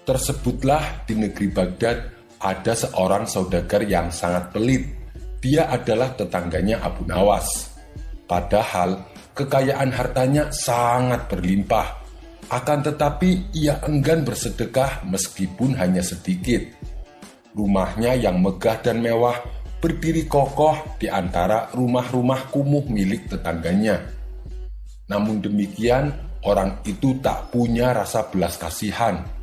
Tersebutlah di negeri Baghdad ada seorang saudagar yang sangat pelit. Dia adalah tetangganya Abu Nawas. Padahal kekayaan hartanya sangat berlimpah. Akan tetapi ia enggan bersedekah meskipun hanya sedikit. Rumahnya yang megah dan mewah berdiri kokoh di antara rumah-rumah kumuh milik tetangganya. Namun demikian, orang itu tak punya rasa belas kasihan.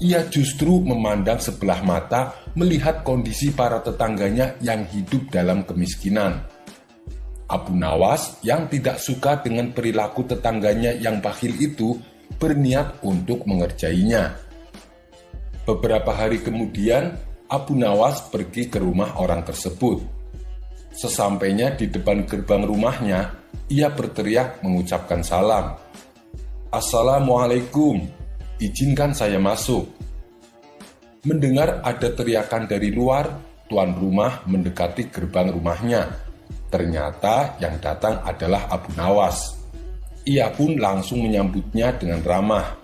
Ia justru memandang sebelah mata melihat kondisi para tetangganya yang hidup dalam kemiskinan. Abu Nawas yang tidak suka dengan perilaku tetangganya yang bakhil itu berniat untuk mengerjainya. Beberapa hari kemudian, Abu Nawas pergi ke rumah orang tersebut. Sesampainya di depan gerbang rumahnya, ia berteriak mengucapkan salam. "Assalamualaikum. Izinkan saya masuk." Mendengar ada teriakan dari luar, tuan rumah mendekati gerbang rumahnya. Ternyata yang datang adalah Abu Nawas. Ia pun langsung menyambutnya dengan ramah.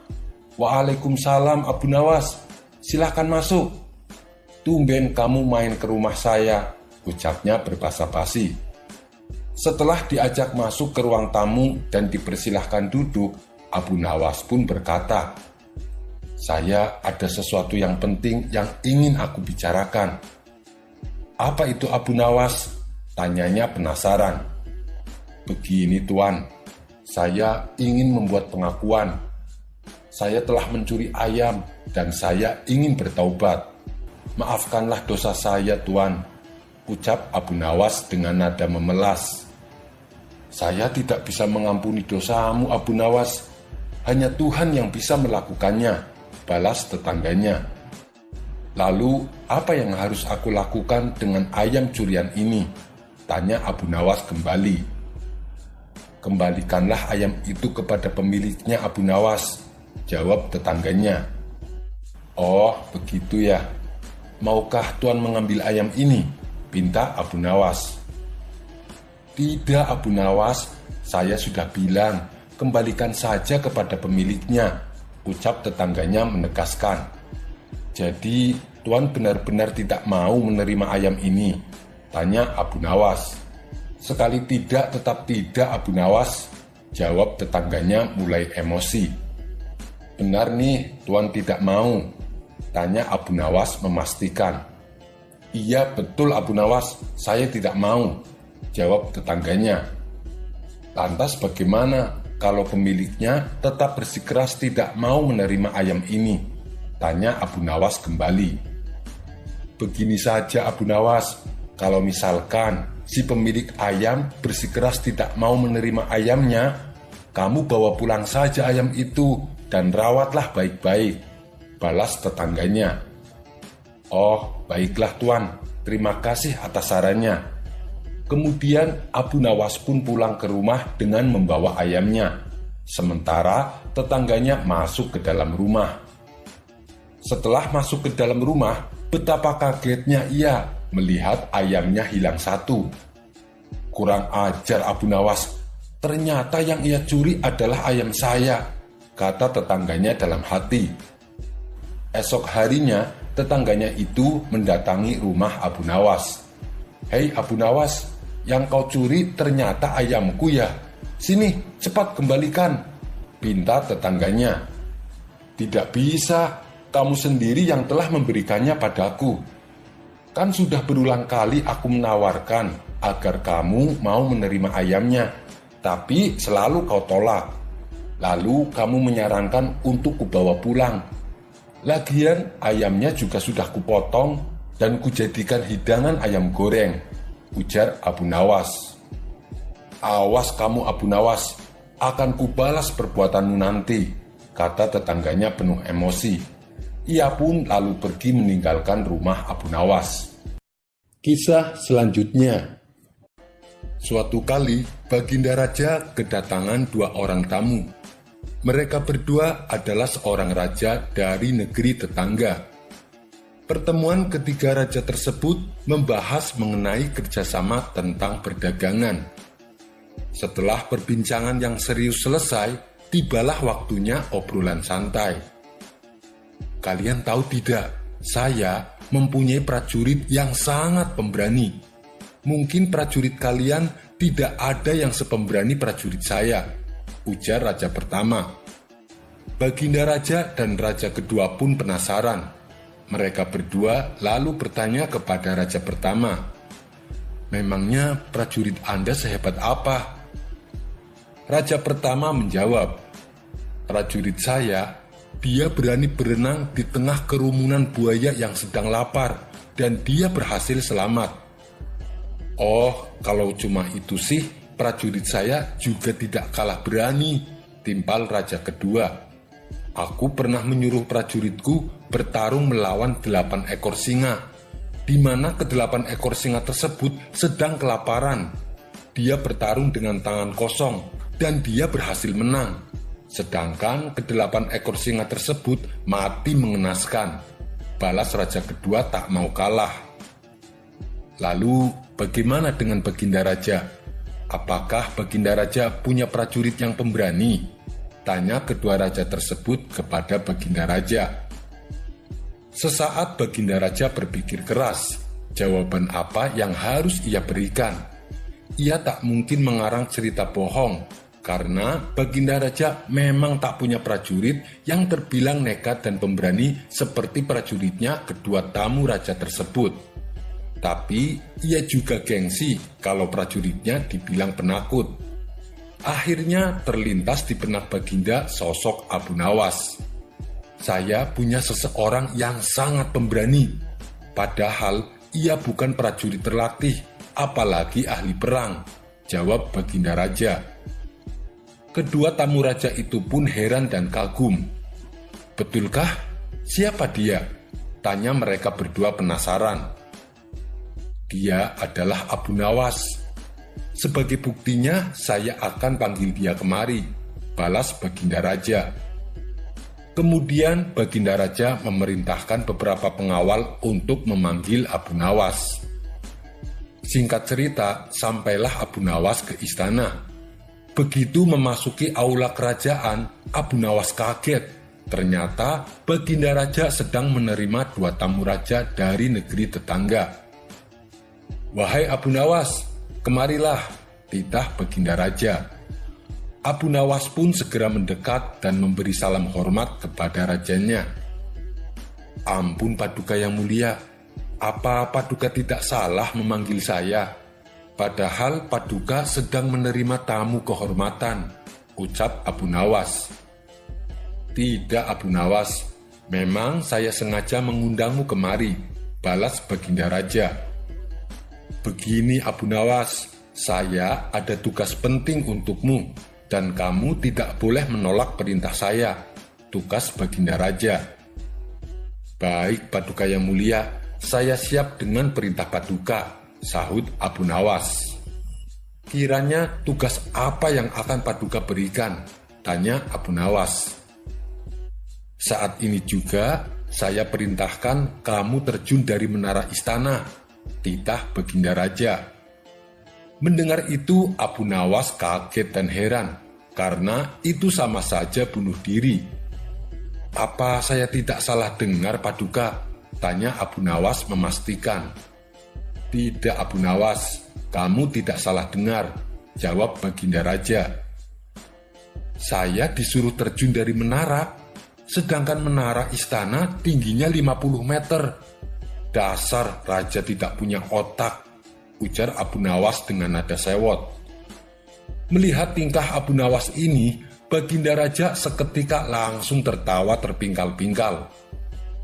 "Waalaikumsalam Abu Nawas, silakan masuk." "Tumben kamu main ke rumah saya," ucapnya berbahasa basi. Setelah diajak masuk ke ruang tamu dan dipersilahkan duduk, Abu Nawas pun berkata, "Saya ada sesuatu yang penting yang ingin aku bicarakan." "Apa itu Abu Nawas?" tanyanya penasaran. "Begini tuan, saya ingin membuat pengakuan. Saya telah mencuri ayam dan saya ingin bertaubat. Maafkanlah dosa saya tuan," ucap Abu Nawas dengan nada memelas. "Saya tidak bisa mengampuni dosamu Abu Nawas. Hanya Tuhan yang bisa melakukannya," balas tetangganya. "Lalu apa yang harus aku lakukan dengan ayam curian ini?" tanya Abu Nawas kembali. "Kembalikanlah ayam itu kepada pemiliknya Abu Nawas," jawab tetangganya. "Oh begitu ya, maukah tuan mengambil ayam ini?" pinta Abu Nawas. "Tidak Abu Nawas, saya sudah bilang, kembalikan saja kepada pemiliknya," ucap tetangganya menegaskan. "Jadi tuan benar-benar tidak mau menerima ayam ini?" tanya Abu Nawas. "Sekali tidak tetap tidak Abu Nawas," jawab tetangganya mulai emosi. "Benar nih tuan tidak mau?" tanya Abu Nawas memastikan. "Iya betul Abu Nawas, saya tidak mau," jawab tetangganya. "Lantas bagaimana kalau pemiliknya tetap bersikeras tidak mau menerima ayam ini?" tanya Abu Nawas kembali. "Begini saja Abu Nawas, kalau misalkan si pemilik ayam bersikeras tidak mau menerima ayamnya, kamu bawa pulang saja ayam itu dan rawatlah baik-baik," balas tetangganya. "Oh, baiklah tuan, terima kasih atas sarannya." Kemudian Abu Nawas pun pulang ke rumah dengan membawa ayamnya. Sementara tetangganya masuk ke dalam rumah. Setelah masuk ke dalam rumah, betapa kagetnya ia melihat ayamnya hilang satu. "Kurang ajar Abu Nawas, ternyata yang ia curi adalah ayam saya," kata tetangganya dalam hati. Esok harinya, tetangganya itu mendatangi rumah Abu Nawas. "Hei Abu Nawas, yang kau curi ternyata ayamku ya. Sini, cepat kembalikan," pinta tetangganya. "Tidak bisa, kamu sendiri yang telah memberikannya padaku. Kan sudah berulang kali aku menawarkan agar kamu mau menerima ayamnya, tapi selalu kau tolak. Lalu kamu menyarankan untuk kubawa pulang. Lagian ayamnya juga sudah kupotong dan kujadikan hidangan ayam goreng," ujar Abu Nawas. "Awas kamu Abu Nawas, akan kubalas perbuatanmu nanti," kata tetangganya penuh emosi. Ia pun lalu pergi meninggalkan rumah Abu Nawas. Kisah selanjutnya. Suatu kali, Baginda Raja kedatangan dua orang tamu. Mereka berdua adalah seorang raja dari negeri tetangga. Pertemuan ketiga raja tersebut membahas mengenai kerjasama tentang perdagangan. Setelah perbincangan yang serius selesai, tibalah waktunya obrolan santai. Kalian tahu tidak, saya mempunyai prajurit yang sangat pemberani. Mungkin prajurit kalian tidak ada yang sepemberani prajurit saya, ujar raja pertama. Baginda raja dan raja kedua pun penasaran. Mereka berdua lalu bertanya kepada raja pertama, "Memangnya prajurit Anda sehebat apa?" Raja pertama menjawab, "Prajurit saya, dia berani berenang di tengah kerumunan buaya yang sedang lapar dan dia berhasil selamat." "Oh, kalau cuma itu sih, prajurit saya juga tidak kalah berani," timpal raja kedua. "Aku pernah menyuruh prajuritku bertarung melawan 8 ekor singa, di mana ke-8 ekor singa tersebut sedang kelaparan. Dia bertarung dengan tangan kosong dan dia berhasil menang. Sedangkan ke-8 ekor singa tersebut mati mengenaskan," balas raja kedua tak mau kalah. "Lalu bagaimana dengan Baginda Raja? Apakah Baginda Raja punya prajurit yang pemberani?" tanya kedua raja tersebut kepada Baginda Raja. Sesaat Baginda Raja berpikir keras, jawaban apa yang harus ia berikan. Ia tak mungkin mengarang cerita bohong, karena Baginda Raja memang tak punya prajurit yang terbilang nekat dan pemberani seperti prajuritnya kedua tamu raja tersebut. Tapi ia juga gengsi kalau prajuritnya dibilang penakut. Akhirnya terlintas di benak Baginda sosok Abu Nawas. "Saya punya seseorang yang sangat pemberani. Padahal ia bukan prajurit terlatih, apalagi ahli perang," jawab Baginda Raja. Kedua tamu raja itu pun heran dan kagum. "Betulkah? Siapa dia?" tanya mereka berdua penasaran. "Dia adalah Abu Nawas. Sebagai buktinya, saya akan panggil dia kemari," balas Baginda Raja. Kemudian Baginda Raja memerintahkan beberapa pengawal untuk memanggil Abu Nawas. Singkat cerita, sampailah Abu Nawas ke istana. Begitu memasuki aula kerajaan, Abu Nawas kaget. Ternyata Baginda Raja sedang menerima 2 tamu raja dari negeri tetangga. "Wahai Abu Nawas, kemarilah," titah Baginda Raja. Abu Nawas pun segera mendekat dan memberi salam hormat kepada rajanya. "Ampun Paduka yang mulia, apa Paduka tidak salah memanggil saya? Padahal Paduka sedang menerima tamu kehormatan," ucap Abu Nawas. "Tidak Abu Nawas, memang saya sengaja mengundangmu kemari," balas Baginda Raja. "Begini Abu Nawas, saya ada tugas penting untukmu, dan kamu tidak boleh menolak perintah saya," tugas Baginda Raja. "Baik Paduka yang mulia, saya siap dengan perintah Paduka," sahut Abu Nawas. "Kiranya tugas apa yang akan Paduka berikan?" tanya Abu Nawas. "Saat ini juga saya perintahkan kamu terjun dari menara istana," titah Baginda Raja. Mendengar itu Abu Nawas kaget dan heran, karena itu sama saja bunuh diri. "Apa saya tidak salah dengar Paduka?" tanya Abu Nawas memastikan. "Tidak Abu Nawas, kamu tidak salah dengar," jawab Baginda Raja. "Saya disuruh terjun dari menara, sedangkan menara istana tingginya 50 meter. Dasar raja tidak punya otak," ujar Abu Nawas dengan nada sewot. Melihat tingkah Abu Nawas ini, Baginda Raja seketika langsung tertawa terpingkal-pingkal.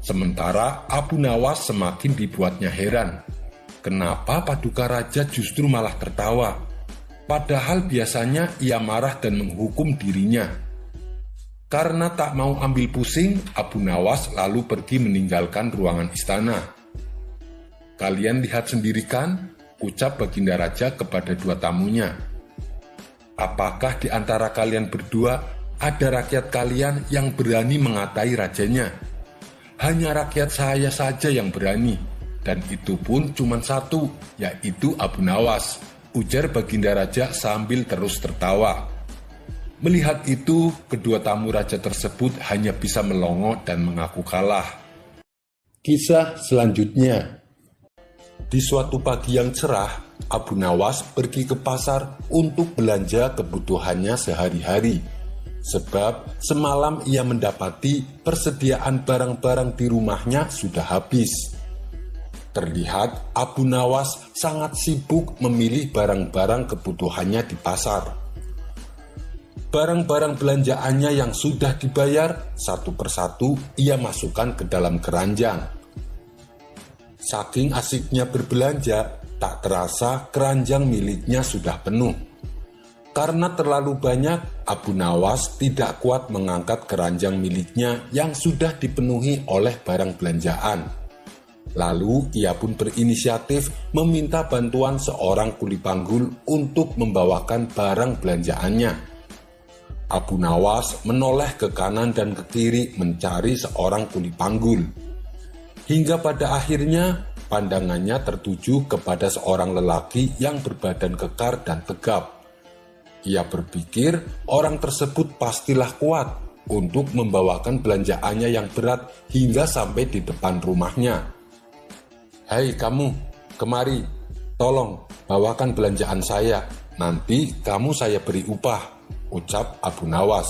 Sementara Abu Nawas semakin dibuatnya heran. Kenapa Paduka Raja justru malah tertawa? Padahal biasanya ia marah dan menghukum dirinya. Karena tak mau ambil pusing, Abu Nawas lalu pergi meninggalkan ruangan istana. "Kalian lihat sendiri kan?" ucap Baginda Raja kepada 2 tamunya. "Apakah di antara kalian berdua ada rakyat kalian yang berani mengatai rajanya? Hanya rakyat saya saja yang berani, dan itu pun cuma 1, yaitu Abu Nawas," ujar Baginda Raja sambil terus tertawa. Melihat itu, kedua tamu raja tersebut hanya bisa melongo dan mengaku kalah. Kisah selanjutnya. Di suatu pagi yang cerah, Abu Nawas pergi ke pasar untuk belanja kebutuhannya sehari-hari. Sebab semalam ia mendapati persediaan barang-barang di rumahnya sudah habis. Terlihat Abu Nawas sangat sibuk memilih barang-barang kebutuhannya di pasar. Barang-barang belanjaannya yang sudah dibayar satu persatu ia masukkan ke dalam keranjang. Saking asiknya berbelanja, tak terasa keranjang miliknya sudah penuh. Karena terlalu banyak, Abu Nawas tidak kuat mengangkat keranjang miliknya yang sudah dipenuhi oleh barang belanjaan. Lalu ia pun berinisiatif meminta bantuan seorang kuli panggul untuk membawakan barang belanjaannya. Abu Nawas menoleh ke kanan dan ke kiri mencari seorang kuli panggul. Hingga pada akhirnya pandangannya tertuju kepada seorang lelaki yang berbadan kekar dan tegap. Ia berpikir orang tersebut pastilah kuat untuk membawakan belanjaannya yang berat hingga sampai di depan rumahnya. "Hai kamu, kemari, tolong bawakan belanjaan saya, nanti kamu saya beri upah," ucap Abu Nawas.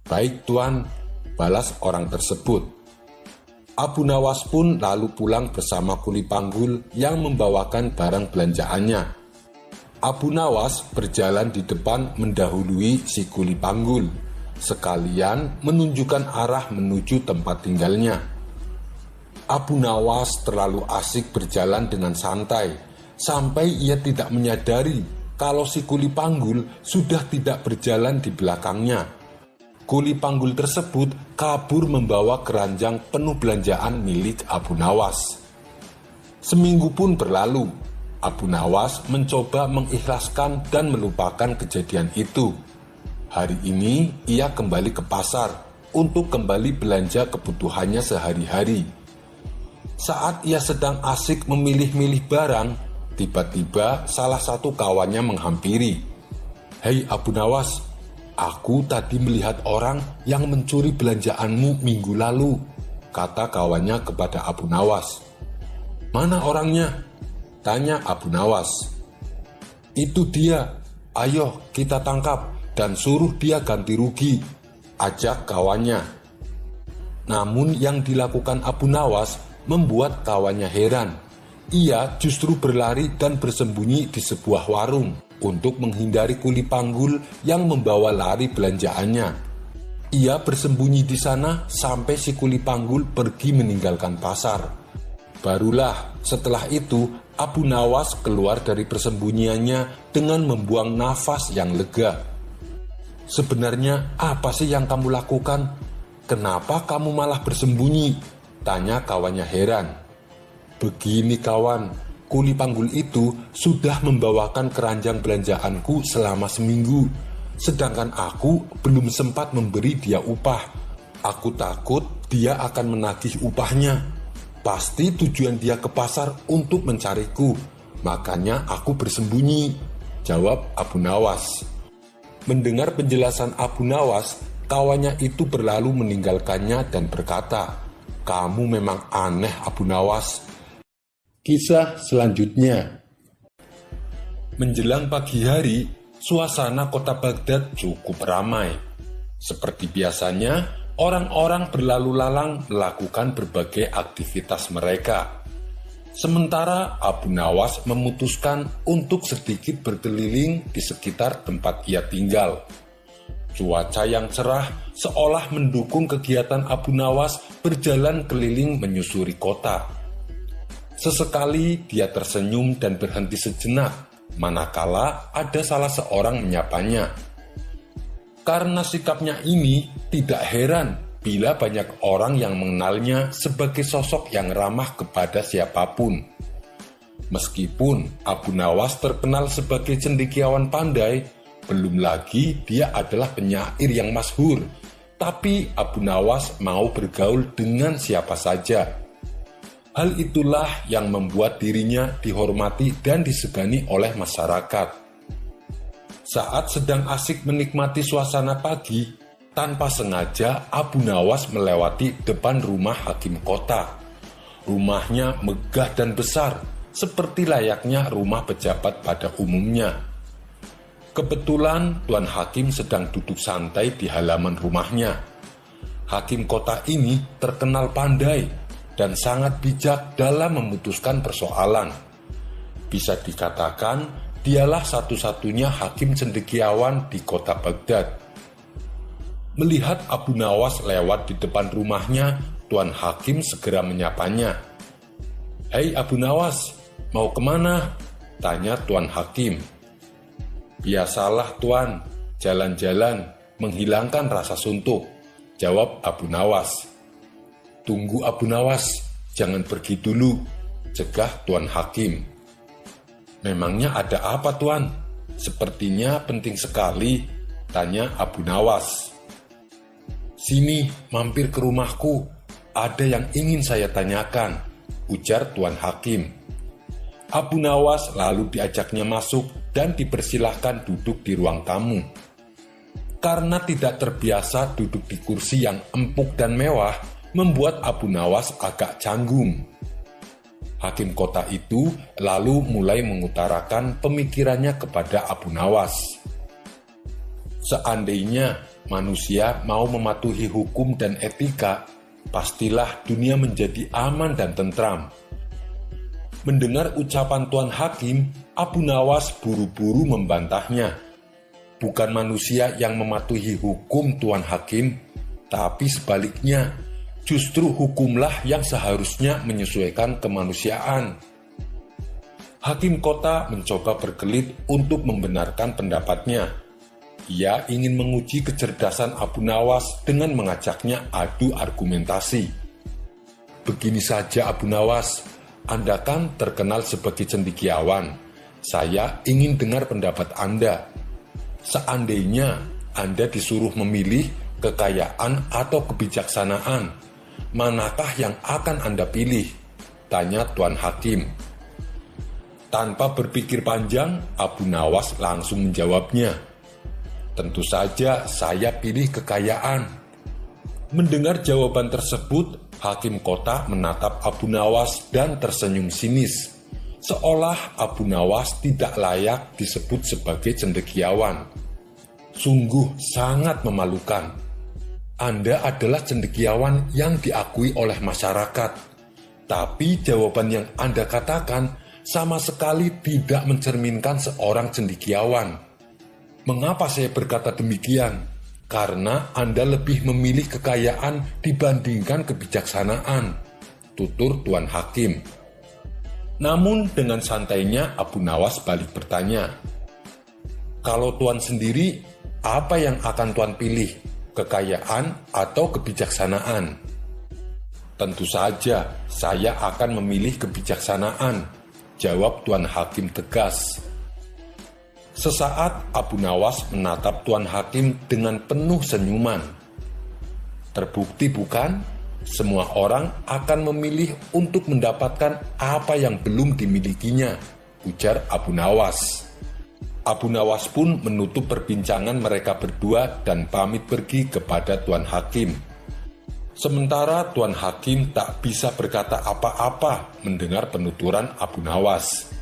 "Baik tuan," balas orang tersebut. Abu Nawas pun lalu pulang bersama kuli panggul yang membawakan barang belanjaannya. Abu Nawas berjalan di depan mendahului si kuli panggul, sekalian menunjukkan arah menuju tempat tinggalnya. Abu Nawas terlalu asik berjalan dengan santai, sampai ia tidak menyadari kalau si kuli panggul sudah tidak berjalan di belakangnya. Kuli panggul tersebut kabur membawa keranjang penuh belanjaan milik Abu Nawas. Seminggu pun berlalu. Abu Nawas mencoba mengikhlaskan dan melupakan kejadian itu. Hari ini ia kembali ke pasar untuk kembali belanja kebutuhannya sehari-hari. Saat ia sedang asik memilih-milih barang, tiba-tiba salah satu kawannya menghampiri. "Hei Abu Nawas, aku tadi melihat orang yang mencuri belanjaanmu minggu lalu," kata kawannya kepada Abu Nawas. "Mana orangnya?" tanya Abu Nawas. "Itu dia, ayo kita tangkap dan suruh dia ganti rugi," ajak kawannya. Namun yang dilakukan Abu Nawas membuat kawannya heran. Ia justru berlari dan bersembunyi di sebuah warung untuk menghindari kuli panggul yang membawa lari belanjaannya. Ia bersembunyi di sana sampai si kuli panggul pergi meninggalkan pasar. Barulah setelah itu Abu Nawas keluar dari persembunyiannya dengan membuang nafas yang lega. "Sebenarnya apa sih yang kamu lakukan? Kenapa kamu malah bersembunyi?" tanya kawannya heran. "Begini kawan, kuli panggul itu sudah membawakan keranjang belanjaanku selama seminggu, sedangkan aku belum sempat memberi dia upah. Aku takut dia akan menagih upahnya. Pasti tujuan dia ke pasar untuk mencariku, makanya aku bersembunyi," jawab Abu Nawas. Mendengar penjelasan Abu Nawas, kawannya itu berlalu meninggalkannya dan berkata, "Kamu memang aneh Abu Nawas." Kisah selanjutnya. Menjelang pagi hari, suasana kota Baghdad cukup ramai. Seperti biasanya, orang-orang berlalu lalang melakukan berbagai aktivitas mereka. Sementara Abu Nawas memutuskan untuk sedikit berkeliling di sekitar tempat ia tinggal. Cuaca yang cerah seolah mendukung kegiatan Abu Nawas berjalan keliling menyusuri kota. Sesekali dia tersenyum dan berhenti sejenak, manakala ada salah seorang menyapanya. Karena sikapnya ini, tidak heran bila banyak orang yang mengenalnya sebagai sosok yang ramah kepada siapapun. Meskipun Abu Nawas terkenal sebagai cendekiawan pandai, belum lagi dia adalah penyair yang masyhur, tapi Abu Nawas mau bergaul dengan siapa saja. Hal itulah yang membuat dirinya dihormati dan disegani oleh masyarakat. Saat sedang asik menikmati suasana pagi, tanpa sengaja Abu Nawas melewati depan rumah hakim kota. Rumahnya megah dan besar, seperti layaknya rumah pejabat pada umumnya. Kebetulan Tuan Hakim sedang duduk santai di halaman rumahnya. Hakim kota ini terkenal pandai dan sangat bijak dalam memutuskan persoalan. Bisa dikatakan, dialah satu-satunya hakim cendekiawan di kota Baghdad. Melihat Abu Nawas lewat di depan rumahnya, Tuan Hakim segera menyapanya. "Hei Abu Nawas, mau kemana?" tanya Tuan Hakim. "Biasalah Tuan, jalan-jalan, menghilangkan rasa suntuk," jawab Abu Nawas. "Tunggu Abu Nawas, jangan pergi dulu," cegah Tuan Hakim. "Memangnya ada apa Tuan? Sepertinya penting sekali," tanya Abu Nawas. "Sini, mampir ke rumahku, ada yang ingin saya tanyakan," ujar Tuan Hakim. Abu Nawas lalu diajaknya masuk dan dipersilahkan duduk di ruang tamu. Karena tidak terbiasa duduk di kursi yang empuk dan mewah, membuat Abu Nawas agak canggung. Hakim kota itu lalu mulai mengutarakan pemikirannya kepada Abu Nawas. Seandainya manusia mau mematuhi hukum dan etika, pastilah dunia menjadi aman dan tentram. Mendengar ucapan Tuan Hakim, Abu Nawas buru-buru membantahnya. "Bukan manusia yang mematuhi hukum Tuan Hakim, tapi sebaliknya, justru hukumlah yang seharusnya menyesuaikan kemanusiaan." Hakim kota mencoba berkelit untuk membenarkan pendapatnya. Ia ingin menguji kecerdasan Abu Nawas dengan mengajaknya adu argumentasi. "Begini saja Abu Nawas, Anda kan terkenal sebagai cendekiawan. Saya ingin dengar pendapat Anda. Seandainya Anda disuruh memilih kekayaan atau kebijaksanaan, manakah yang akan Anda pilih?" tanya Tuan Hakim. Tanpa berpikir panjang, Abu Nawas langsung menjawabnya. "Tentu saja saya pilih kekayaan." Mendengar jawaban tersebut, Hakim kota menatap Abu Nawas dan tersenyum sinis, seolah Abu Nawas tidak layak disebut sebagai cendekiawan. "Sungguh sangat memalukan. Anda adalah cendekiawan yang diakui oleh masyarakat, tapi jawaban yang Anda katakan sama sekali tidak mencerminkan seorang cendekiawan." "Mengapa saya berkata demikian? Karena Anda lebih memilih kekayaan dibandingkan kebijaksanaan," tutur Tuan Hakim. Namun dengan santainya Abu Nawas balik bertanya, "Kalau Tuan sendiri, apa yang akan Tuan pilih? Kekayaan atau kebijaksanaan?" "Tentu saja saya akan memilih kebijaksanaan," jawab Tuan Hakim tegas. Sesaat Abu Nawas menatap Tuan Hakim dengan penuh senyuman. "Terbukti bukan? Semua orang akan memilih untuk mendapatkan apa yang belum dimilikinya," ujar Abu Nawas. Abu Nawas pun menutup perbincangan mereka berdua dan pamit pergi kepada Tuan Hakim. Sementara Tuan Hakim tak bisa berkata apa-apa mendengar penuturan Abu Nawas.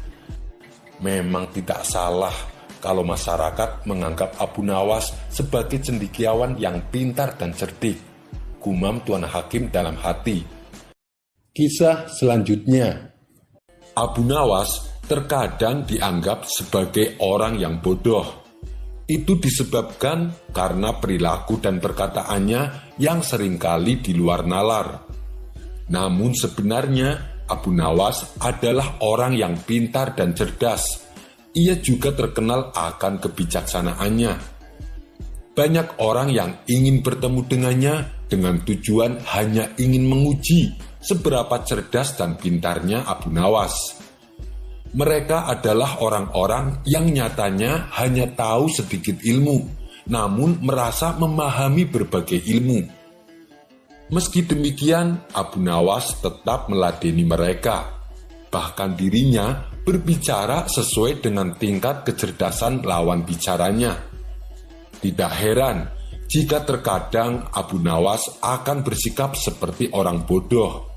Memang tidak salah kalau masyarakat menganggap Abu Nawas sebagai cendekiawan yang pintar dan cerdik, gumam Tuan Hakim dalam hati. Kisah selanjutnya. Abu Nawas terkadang dianggap sebagai orang yang bodoh. Itu disebabkan karena perilaku dan perkataannya yang seringkali di luar nalar. Namun sebenarnya Abu Nawas adalah orang yang pintar dan cerdas. Ia juga terkenal akan kebijaksanaannya. Banyak orang yang ingin bertemu dengannya dengan tujuan hanya ingin menguji seberapa cerdas dan pintarnya Abu Nawas. Mereka adalah orang-orang yang nyatanya hanya tahu sedikit ilmu, namun merasa memahami berbagai ilmu. Meski demikian, Abu Nawas tetap meladeni mereka. Bahkan dirinya berbicara sesuai dengan tingkat kecerdasan lawan bicaranya. Tidak heran jika terkadang Abu Nawas akan bersikap seperti orang bodoh.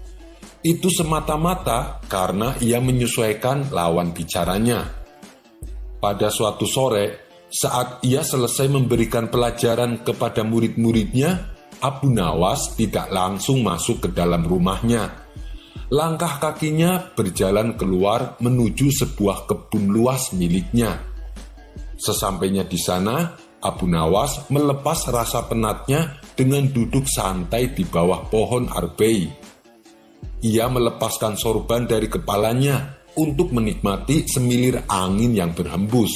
Itu semata-mata karena ia menyesuaikan lawan bicaranya. Pada suatu sore, saat ia selesai memberikan pelajaran kepada murid-muridnya, Abu Nawas tidak langsung masuk ke dalam rumahnya. Langkah kakinya berjalan keluar menuju sebuah kebun luas miliknya. Sesampainya di sana, Abu Nawas melepas rasa penatnya dengan duduk santai di bawah pohon arbei. Ia melepaskan sorban dari kepalanya untuk menikmati semilir angin yang berhembus.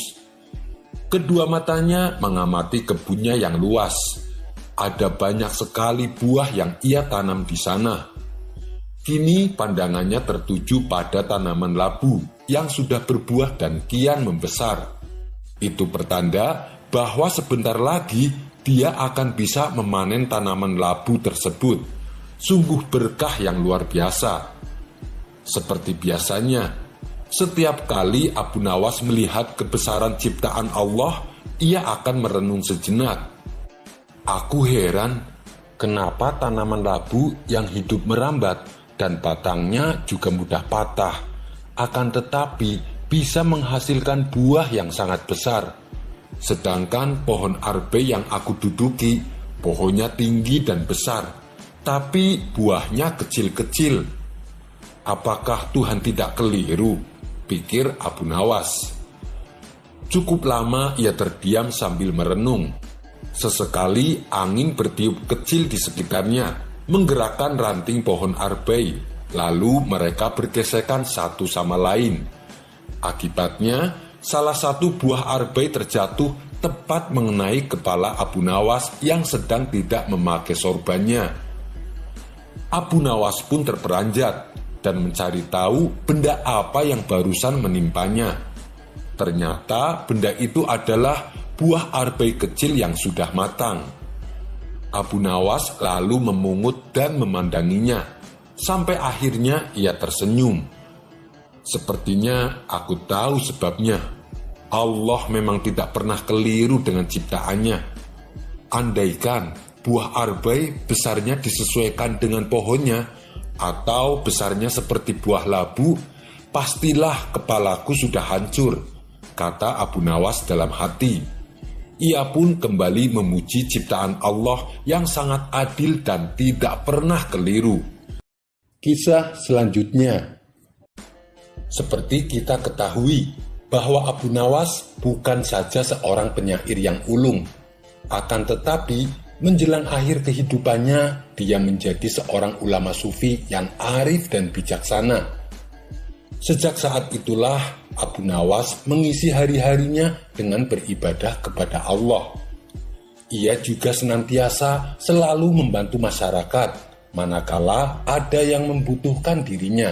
Kedua matanya mengamati kebunnya yang luas. Ada banyak sekali buah yang ia tanam di sana. Kini pandangannya tertuju pada tanaman labu yang sudah berbuah dan kian membesar. Itu pertanda bahwa sebentar lagi dia akan bisa memanen tanaman labu tersebut. Sungguh berkah yang luar biasa. Seperti biasanya, setiap kali Abu Nawas melihat kebesaran ciptaan Allah, ia akan merenung sejenak. Aku heran, kenapa tanaman labu yang hidup merambat dan batangnya juga mudah patah, akan tetapi bisa menghasilkan buah yang sangat besar. Sedangkan pohon arbei yang aku duduki, pohonnya tinggi dan besar, tapi buahnya kecil-kecil. Apakah Tuhan tidak keliru? Pikir Abu Nawas. Cukup lama ia terdiam sambil merenung. Sesekali angin bertiup kecil di sekitarnya, menggerakkan ranting pohon arbei, lalu mereka bergesekan satu sama lain. Akibatnya, salah satu buah arbei terjatuh tepat mengenai kepala Abu Nawas yang sedang tidak memakai sorbannya. Abu Nawas pun terperanjat dan mencari tahu benda apa yang barusan menimpanya. Ternyata benda itu adalah buah arbei kecil yang sudah matang. Abu Nawas lalu memungut dan memandanginya, sampai akhirnya ia tersenyum. Sepertinya aku tahu sebabnya. Allah memang tidak pernah keliru dengan ciptaannya. Andaikan buah arbei besarnya disesuaikan dengan pohonnya, atau besarnya seperti buah labu, pastilah kepalaku sudah hancur, kata Abu Nawas dalam hati. Ia pun kembali memuji ciptaan Allah yang sangat adil dan tidak pernah keliru. Kisah selanjutnya. Seperti kita ketahui bahwa Abu Nawas bukan saja seorang penyair yang ulung, akan tetapi menjelang akhir kehidupannya dia menjadi seorang ulama sufi yang arif dan bijaksana. Sejak saat itulah Abu Nawas mengisi hari-harinya dengan beribadah kepada Allah. Ia juga senantiasa selalu membantu masyarakat manakala ada yang membutuhkan dirinya.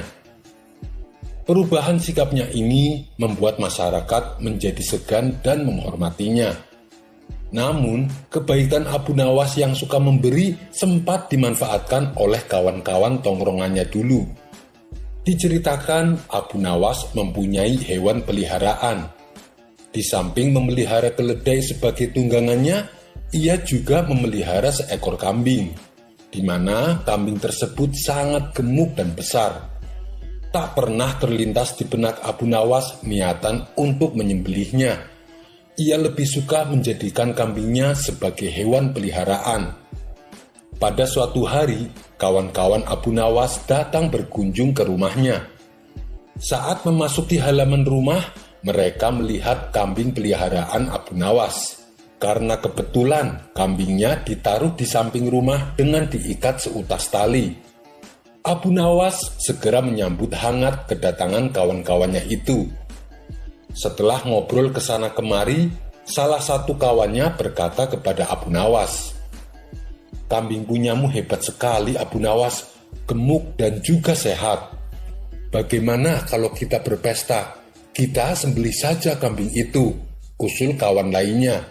Perubahan sikapnya ini membuat masyarakat menjadi segan dan menghormatinya. Namun, kebaikan Abu Nawas yang suka memberi sempat dimanfaatkan oleh kawan-kawan tongkrongannya dulu. Diceritakan Abu Nawas mempunyai hewan peliharaan. Di samping memelihara keledai sebagai tunggangannya, ia juga memelihara seekor kambing, di mana kambing tersebut sangat gemuk dan besar. Tak pernah terlintas di benak Abu Nawas niatan untuk menyembelihnya. Ia lebih suka menjadikan kambingnya sebagai hewan peliharaan. Pada suatu hari, kawan-kawan Abu Nawas datang berkunjung ke rumahnya. Saat memasuki halaman rumah, mereka melihat kambing peliharaan Abu Nawas. Karena kebetulan kambingnya ditaruh di samping rumah dengan diikat seutas tali. Abu Nawas segera menyambut hangat kedatangan kawan-kawannya itu. Setelah ngobrol ke sana kemari, salah satu kawannya berkata kepada Abu Nawas, "Kambing punyamu hebat sekali, Abu Nawas, gemuk dan juga sehat. Bagaimana kalau kita berpesta? Kita sembelih saja kambing itu," usul kawan lainnya.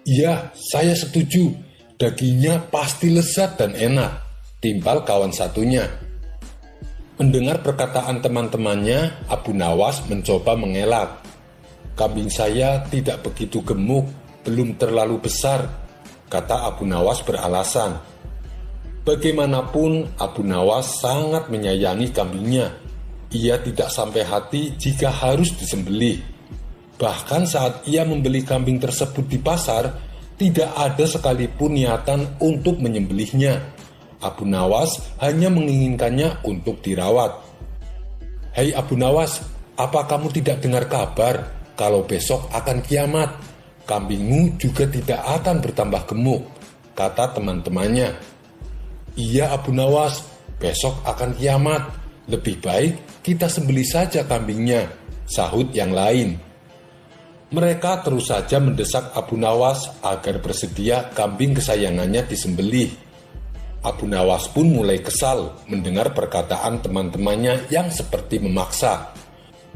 "Iya, saya setuju. Dagingnya pasti lezat dan enak," timpal kawan satunya. Mendengar perkataan teman-temannya, Abu Nawas mencoba mengelak. "Kambing saya tidak begitu gemuk, belum terlalu besar," kata Abu Nawas beralasan. Bagaimanapun, Abu Nawas sangat menyayangi kambingnya. Ia tidak sampai hati jika harus disembelih. Bahkan saat ia membeli kambing tersebut di pasar, tidak ada sekalipun niatan untuk menyembelihnya. Abu Nawas hanya menginginkannya untuk dirawat. "Hei Abu Nawas, apa kamu tidak dengar kabar kalau besok akan kiamat? Kambingmu juga tidak akan bertambah gemuk," kata teman-temannya. "Iya Abu Nawas, besok akan kiamat. Lebih baik kita sembelih saja kambingnya," sahut yang lain. Mereka terus saja mendesak Abu Nawas agar bersedia kambing kesayangannya disembelih. Abu Nawas pun mulai kesal mendengar perkataan teman-temannya yang seperti memaksa.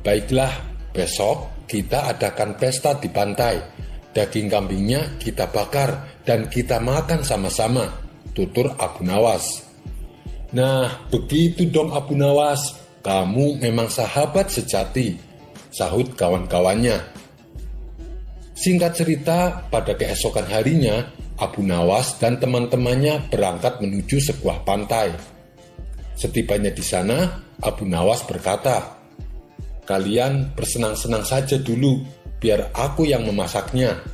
"Baiklah, besok kita adakan pesta di pantai. Daging kambingnya kita bakar dan kita makan sama-sama," tutur Abu Nawas. "Nah, begitu dong Abu Nawas, kamu memang sahabat sejati," sahut kawan-kawannya. Singkat cerita, pada keesokan harinya, Abu Nawas dan teman-temannya berangkat menuju sebuah pantai. Setibanya di sana, Abu Nawas berkata, "Kalian bersenang-senang saja dulu, biar aku yang memasaknya."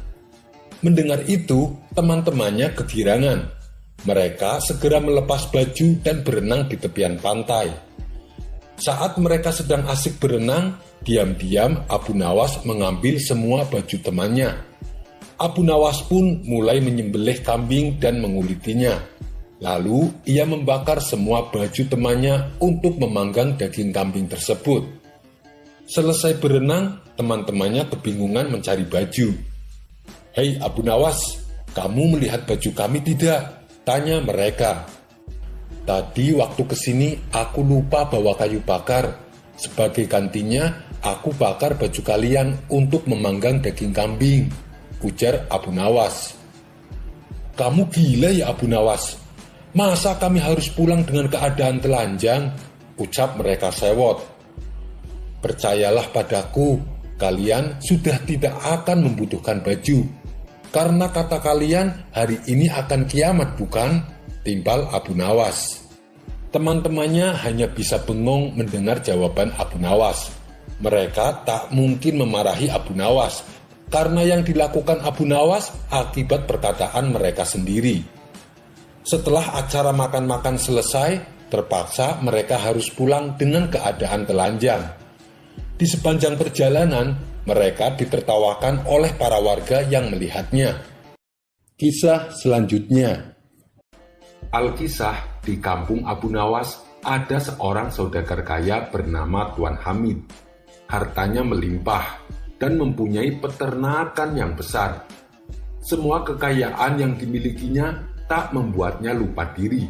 Mendengar itu, teman-temannya kegirangan. Mereka segera melepas baju dan berenang di tepian pantai. Saat mereka sedang asik berenang, diam-diam Abu Nawas mengambil semua baju temannya. Abu Nawas pun mulai menyembelih kambing dan mengulitinya. Lalu ia membakar semua baju temannya untuk memanggang daging kambing tersebut. Selesai berenang, teman-temannya kebingungan mencari baju. "Hei Abu Nawas, kamu melihat baju kami tidak?" tanya mereka. "Tadi waktu kesini aku lupa bawa kayu bakar. Sebagai gantinya, aku bakar baju kalian untuk memanggang daging kambing," ujar Abu Nawas. "Kamu gila ya Abu Nawas? Masa kami harus pulang dengan keadaan telanjang?" ucap mereka sewot. "Percayalah padaku, kalian sudah tidak akan membutuhkan baju. Karena kata kalian hari ini akan kiamat bukan?" timpal Abu Nawas. Teman-temannya hanya bisa bengong mendengar jawaban Abu Nawas. Mereka tak mungkin memarahi Abu Nawas, karena yang dilakukan Abu Nawas akibat perkataan mereka sendiri. Setelah acara makan-makan selesai, terpaksa mereka harus pulang dengan keadaan telanjang. Di sepanjang perjalanan, mereka ditertawakan oleh para warga yang melihatnya. Kisah selanjutnya. Alkisah, di kampung Abu Nawas ada seorang saudagar kaya bernama Tuan Hamid. Hartanya melimpah dan mempunyai peternakan yang besar. Semua kekayaan yang dimilikinya tak membuatnya lupa diri.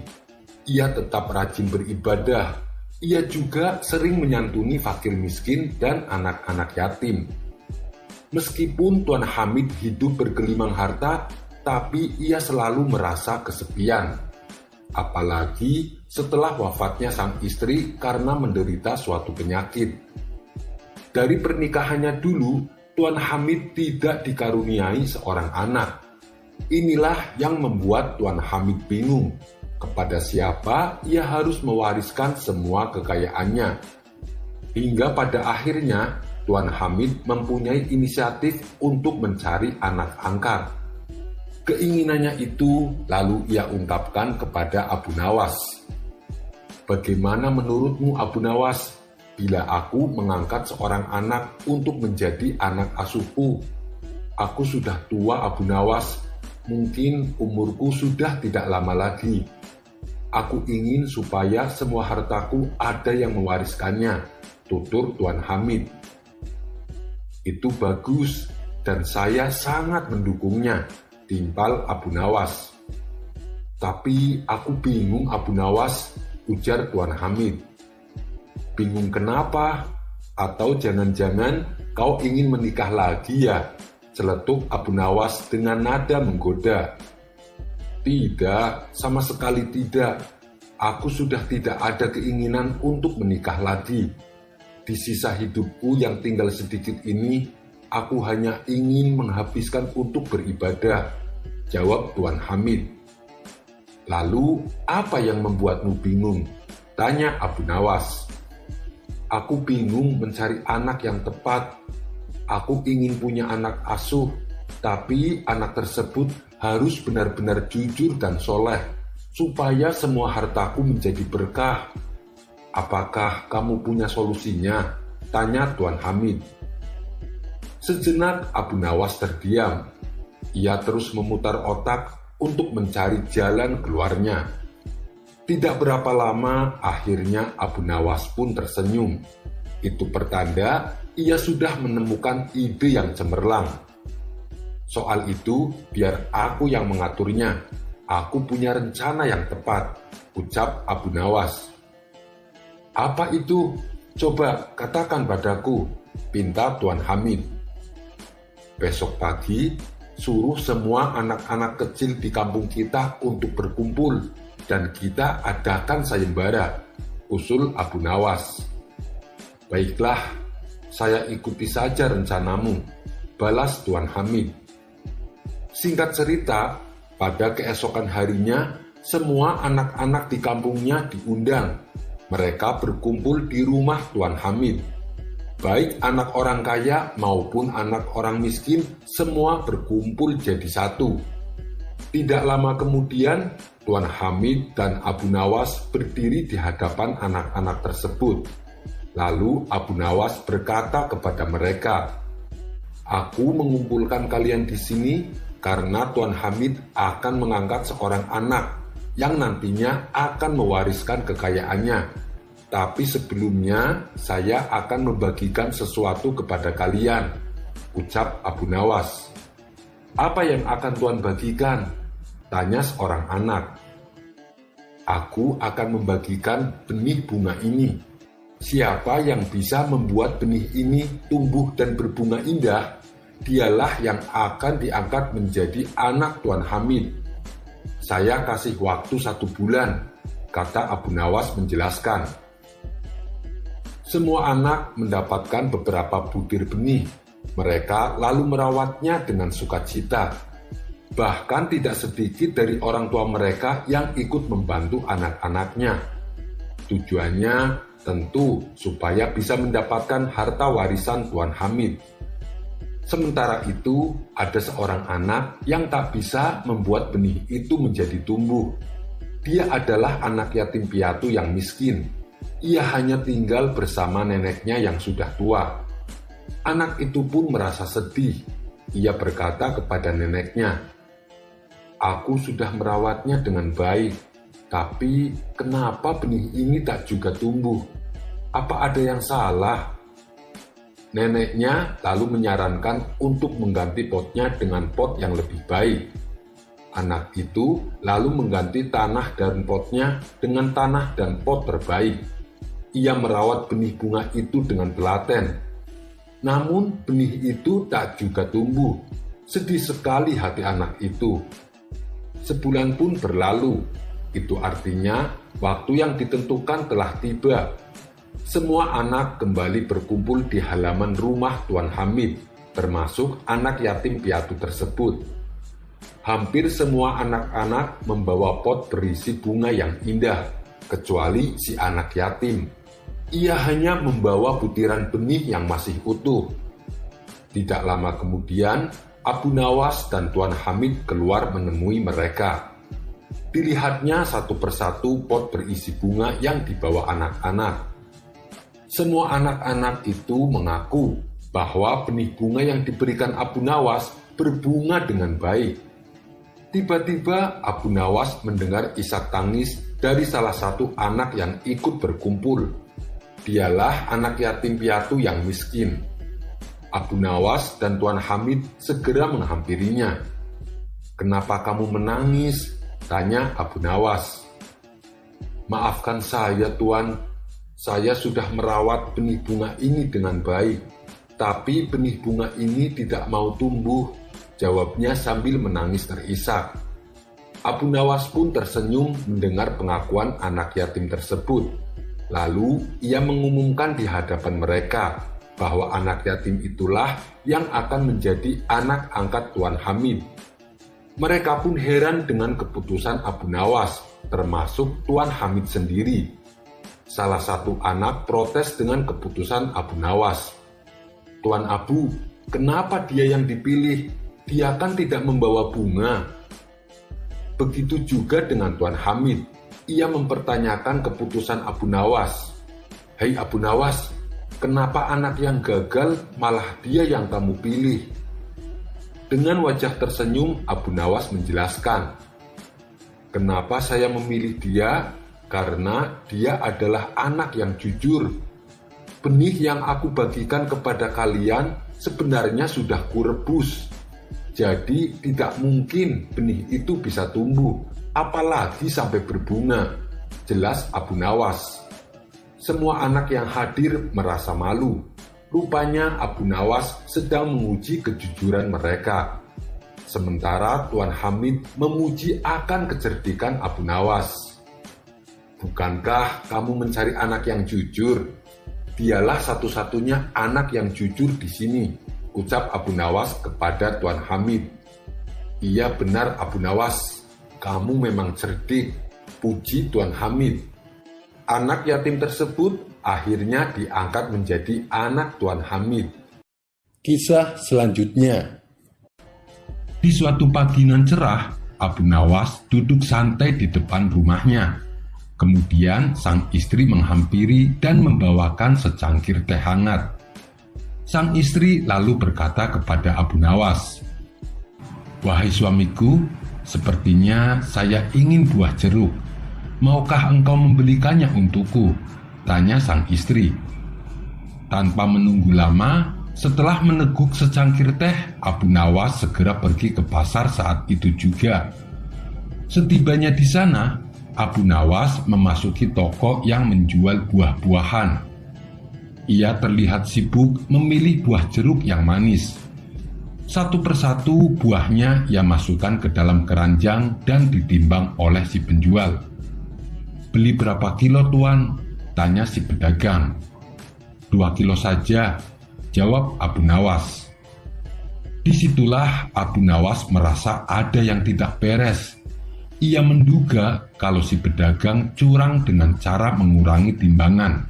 Ia tetap rajin beribadah. Ia juga sering menyantuni fakir miskin dan anak-anak yatim. Meskipun Tuan Hamid hidup bergelimang harta, tapi ia selalu merasa kesepian. Apalagi setelah wafatnya sang istri karena menderita suatu penyakit. Dari pernikahannya dulu, Tuan Hamid tidak dikaruniai seorang anak. Inilah yang membuat Tuan Hamid bingung kepada siapa ia harus mewariskan semua kekayaannya. Hingga pada akhirnya, Tuan Hamid mempunyai inisiatif untuk mencari anak angkat. Keinginannya itu lalu ia ungkapkan kepada Abu Nawas. "Bagaimana menurutmu Abu Nawas, bila aku mengangkat seorang anak untuk menjadi anak asuhku? Aku sudah tua Abu Nawas, mungkin umurku sudah tidak lama lagi. Aku ingin supaya semua hartaku ada yang mewariskannya," tutur Tuan Hamid. "Itu bagus dan saya sangat mendukungnya," timpal Abu Nawas. "Tapi aku bingung Abu Nawas," ujar Tuan Hamid. "Bingung kenapa? Atau jangan-jangan kau ingin menikah lagi ya?" celetuk Abu Nawas dengan nada menggoda. "Tidak, sama sekali tidak. Aku sudah tidak ada keinginan untuk menikah lagi. Di sisa hidupku yang tinggal sedikit ini, aku hanya ingin menghabiskan untuk beribadah, jawab Tuan Hamid. Lalu, apa yang membuatmu bingung? Tanya Abu Nawas. Aku bingung mencari anak yang tepat. Aku ingin punya anak asuh, tapi anak tersebut harus benar-benar jujur dan soleh, supaya semua hartaku menjadi berkah. Apakah kamu punya solusinya? Tanya Tuan Hamid. Sejenak Abu Nawas terdiam. Ia terus memutar otak untuk mencari jalan keluarnya. Tidak berapa lama, akhirnya Abu Nawas pun tersenyum. Itu pertanda ia sudah menemukan ide yang cemerlang. Soal itu, biar aku yang mengaturnya. Aku punya rencana yang tepat, ucap Abu Nawas. Apa itu? Coba katakan padaku, pinta Tuan Hamid. Besok pagi, suruh semua anak-anak kecil di kampung kita untuk berkumpul dan kita adakan sayembara, usul Abu Nawas. Baiklah, saya ikuti saja rencanamu, balas Tuan Hamid. Singkat cerita, pada keesokan harinya, semua anak-anak di kampungnya diundang. Mereka berkumpul di rumah Tuan Hamid. Baik anak orang kaya maupun anak orang miskin, semua berkumpul jadi satu. Tidak lama kemudian, Tuan Hamid dan Abu Nawas berdiri di hadapan anak-anak tersebut. Lalu Abu Nawas berkata kepada mereka, "Aku mengumpulkan kalian di sini karena Tuan Hamid akan mengangkat seorang anak yang nantinya akan mewariskan kekayaannya. Tapi sebelumnya saya akan membagikan sesuatu kepada kalian," ucap Abu Nawas. "Apa yang akan Tuan bagikan?" tanya seorang anak. "Aku akan membagikan benih bunga ini. Siapa yang bisa membuat benih ini tumbuh dan berbunga indah, dialah yang akan diangkat menjadi anak Tuan Hamid. Saya kasih waktu 1 bulan," kata Abu Nawas menjelaskan. Semua anak mendapatkan beberapa butir benih. Mereka lalu merawatnya dengan sukacita. Bahkan tidak sedikit dari orang tua mereka yang ikut membantu anak-anaknya. Tujuannya tentu supaya bisa mendapatkan harta warisan Tuan Hamid. Sementara itu, ada seorang anak yang tak bisa membuat benih itu menjadi tumbuh. Dia adalah anak yatim piatu yang miskin. Ia hanya tinggal bersama neneknya yang sudah tua. Anak itu pun merasa sedih. Ia berkata kepada neneknya, "Aku sudah merawatnya dengan baik, tapi kenapa benih ini tak juga tumbuh? Apa ada yang salah?" Neneknya lalu menyarankan untuk mengganti potnya dengan pot yang lebih baik. Anak itu lalu mengganti tanah dan potnya dengan tanah dan pot terbaik. Ia merawat benih bunga itu dengan telaten. Namun benih itu tak juga tumbuh. Sedih sekali hati anak itu. Sebulan pun berlalu. Itu artinya waktu yang ditentukan telah tiba. Semua anak kembali berkumpul di halaman rumah Tuan Hamid, termasuk anak yatim piatu tersebut. Hampir semua anak-anak membawa pot berisi bunga yang indah, kecuali si anak yatim. Ia hanya membawa butiran benih yang masih utuh. Tidak lama kemudian, Abu Nawas dan Tuan Hamid keluar menemui mereka. Dilihatnya satu persatu pot berisi bunga yang dibawa anak-anak. Semua anak-anak itu mengaku bahwa benih bunga yang diberikan Abu Nawas berbunga dengan baik. Tiba-tiba Abu Nawas mendengar isak tangis dari salah satu anak yang ikut berkumpul. Dialah anak yatim piatu yang miskin. Abu Nawas dan Tuan Hamid segera menghampirinya. "Kenapa kamu menangis?" tanya Abu Nawas. "Maafkan saya, Tuan. Saya sudah merawat benih bunga ini dengan baik, tapi benih bunga ini tidak mau tumbuh," jawabnya sambil menangis terisak. Abu Nawas pun tersenyum mendengar pengakuan anak yatim tersebut. Lalu ia mengumumkan di hadapan mereka bahwa anak yatim itulah yang akan menjadi anak angkat Tuan Hamid. Mereka pun heran dengan keputusan Abu Nawas, termasuk Tuan Hamid sendiri. Salah satu anak protes dengan keputusan Abu Nawas. "Tuan Abu, kenapa dia yang dipilih? Dia kan tidak membawa bunga." Begitu juga dengan Tuan Hamid. Ia mempertanyakan keputusan Abu Nawas. "Hei Abu Nawas, kenapa anak yang gagal malah dia yang kamu pilih?" Dengan wajah tersenyum, Abu Nawas menjelaskan, "Kenapa saya memilih dia? Karena dia adalah anak yang jujur. Benih yang aku bagikan kepada kalian sebenarnya sudah kurebus. Jadi tidak mungkin benih itu bisa tumbuh, apalagi sampai berbunga," jelas Abu Nawas. Semua anak yang hadir merasa malu. Rupanya Abu Nawas sedang menguji kejujuran mereka. Sementara Tuan Hamid memuji akan kecerdikan Abu Nawas. "Bukankah kamu mencari anak yang jujur? Dialah satu-satunya anak yang jujur di sini," ucap Abu Nawas kepada Tuan Hamid. "Iya benar Abu Nawas, kamu memang cerdik," puji Tuan Hamid. Anak yatim tersebut akhirnya diangkat menjadi anak Tuan Hamid. Kisah selanjutnya. Di suatu pagi nan cerah, Abu Nawas duduk santai di depan rumahnya. Kemudian sang istri menghampiri dan membawakan secangkir teh hangat. Sang istri lalu berkata kepada Abu Nawas, "Wahai suamiku, sepertinya saya ingin buah jeruk. Maukah engkau membelikannya untukku?" tanya sang istri. Tanpa menunggu lama, setelah meneguk secangkir teh, Abu Nawas segera pergi ke pasar saat itu juga. Setibanya di sana, Abu Nawas memasuki toko yang menjual buah-buahan. Ia terlihat sibuk memilih buah jeruk yang manis. Satu persatu buahnya ia masukkan ke dalam keranjang dan ditimbang oleh si penjual. "Beli berapa kilo, Tuan?" tanya si pedagang. "2 kilo saja," jawab Abu Nawas. Disitulah Abu Nawas merasa ada yang tidak beres. Ia menduga kalau si pedagang curang dengan cara mengurangi timbangan.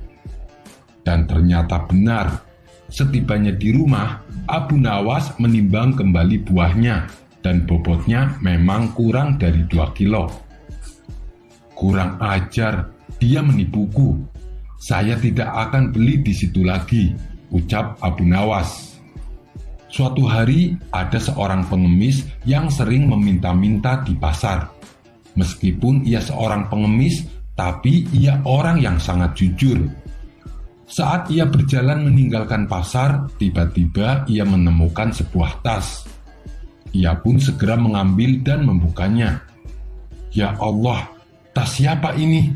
Dan ternyata benar. Setibanya di rumah, Abu Nawas menimbang kembali buahnya dan bobotnya memang kurang dari 2 kilo. "Kurang ajar, dia menipuku. Saya tidak akan beli di situ lagi," ucap Abu Nawas. Suatu hari ada seorang pengemis yang sering meminta-minta di pasar. Meskipun ia seorang pengemis, tapi ia orang yang sangat jujur. Saat ia berjalan meninggalkan pasar, tiba-tiba ia menemukan sebuah tas. Ia pun segera mengambil dan membukanya. "Ya Allah, tas siapa ini?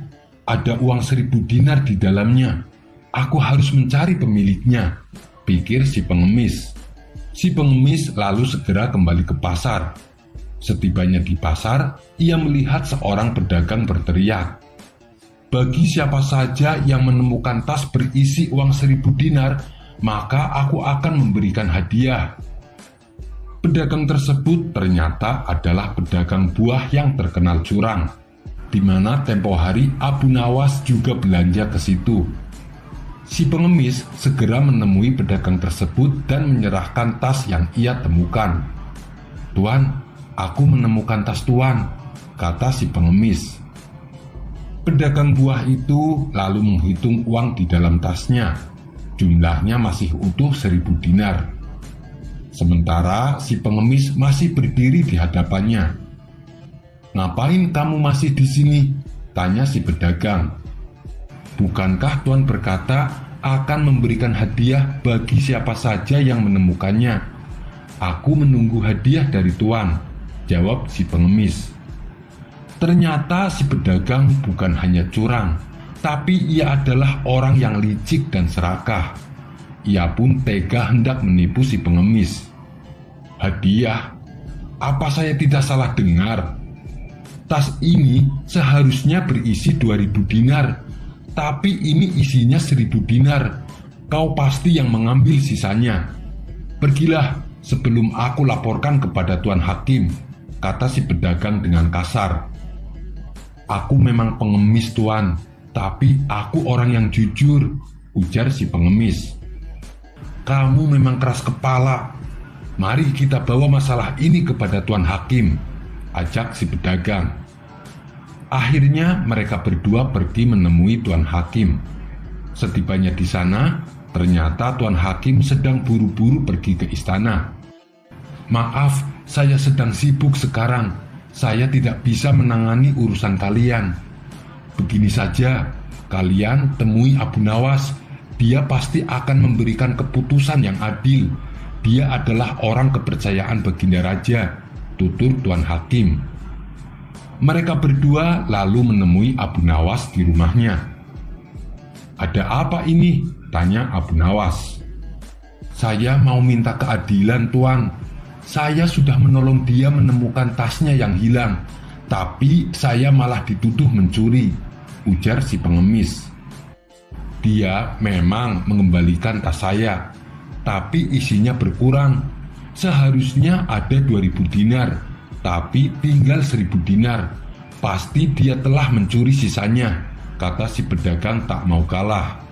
Ada uang 1000 dinar di dalamnya. Aku harus mencari pemiliknya," pikir si pengemis. Si pengemis lalu segera kembali ke pasar. Setibanya di pasar, ia melihat seorang pedagang berteriak, "Bagi siapa saja yang menemukan tas berisi uang 1000 dinar, maka aku akan memberikan hadiah." Pedagang tersebut ternyata adalah pedagang buah yang terkenal curang, di mana tempo hari Abu Nawas juga belanja ke situ. Si pengemis segera menemui pedagang tersebut dan menyerahkan tas yang ia temukan. "Tuan, aku menemukan tas Tuan," kata si pengemis. Pedagang buah itu lalu menghitung uang di dalam tasnya. Jumlahnya masih utuh 1000 dinar. Sementara si pengemis masih berdiri di hadapannya. "Ngapain kamu masih di sini?" tanya si pedagang. "Bukankah Tuan berkata akan memberikan hadiah bagi siapa saja yang menemukannya?" "Aku menunggu hadiah dari Tuan," jawab si pengemis. Ternyata si pedagang bukan hanya curang, tapi ia adalah orang yang licik dan serakah. Ia pun tega hendak menipu si pengemis. "Hadiah? Apa saya tidak salah dengar? tas ini seharusnya berisi 2000 dinar, tapi ini isinya 1000 dinar. Kau pasti yang mengambil sisanya. Pergilah sebelum aku laporkan kepada Tuan Hakim, kata si pedagang dengan kasar. Aku memang pengemis, Tuan, tapi aku orang yang jujur, ujar si pengemis. Kamu memang keras kepala. Mari kita bawa masalah ini kepada Tuan Hakim, ajak si pedagang. Akhirnya mereka berdua pergi menemui Tuan Hakim. Setibanya di sana, ternyata Tuan Hakim sedang buru-buru pergi ke istana. Maaf, saya sedang sibuk sekarang. Saya tidak bisa menangani urusan kalian. Begini saja, kalian temui Abu Nawas. Dia pasti akan memberikan keputusan yang adil. Dia adalah orang kepercayaan Baginda Raja, tutur Tuan Hakim. Mereka berdua lalu menemui Abu Nawas di rumahnya. Ada apa ini? Tanya Abu Nawas. Saya mau minta keadilan, Tuan. Saya sudah menolong dia menemukan tasnya yang hilang, tapi saya malah dituduh mencuri, ujar si pengemis. Dia memang mengembalikan tas saya, tapi isinya berkurang. Seharusnya ada 2000 dinar, tapi tinggal 1000 dinar. Pasti dia telah mencuri sisanya, kata si pedagang tak mau kalah.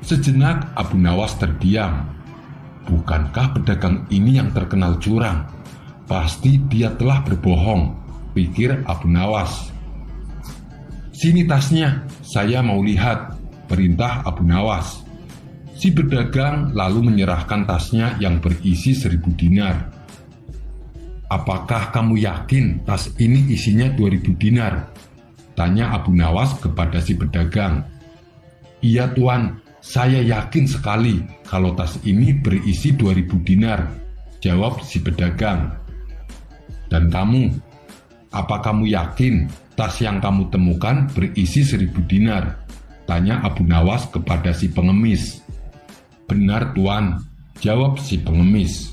Sejenak Abu Nawas terdiam. Bukankah pedagang ini yang terkenal curang? Pasti dia telah berbohong, pikir Abu Nawas. Sini tasnya, saya mau lihat, perintah Abu Nawas. Si pedagang lalu menyerahkan tasnya yang berisi 1000 dinar. Apakah kamu yakin tas ini isinya 2000 dinar? Tanya Abu Nawas kepada si pedagang. Iya, Tuan, saya yakin sekali kalau tas ini berisi 2000 dinar, jawab si pedagang. Dan kamu, apa kamu yakin tas yang kamu temukan berisi 1000 dinar? Tanya Abu Nawas kepada si pengemis. Benar, Tuan, jawab si pengemis.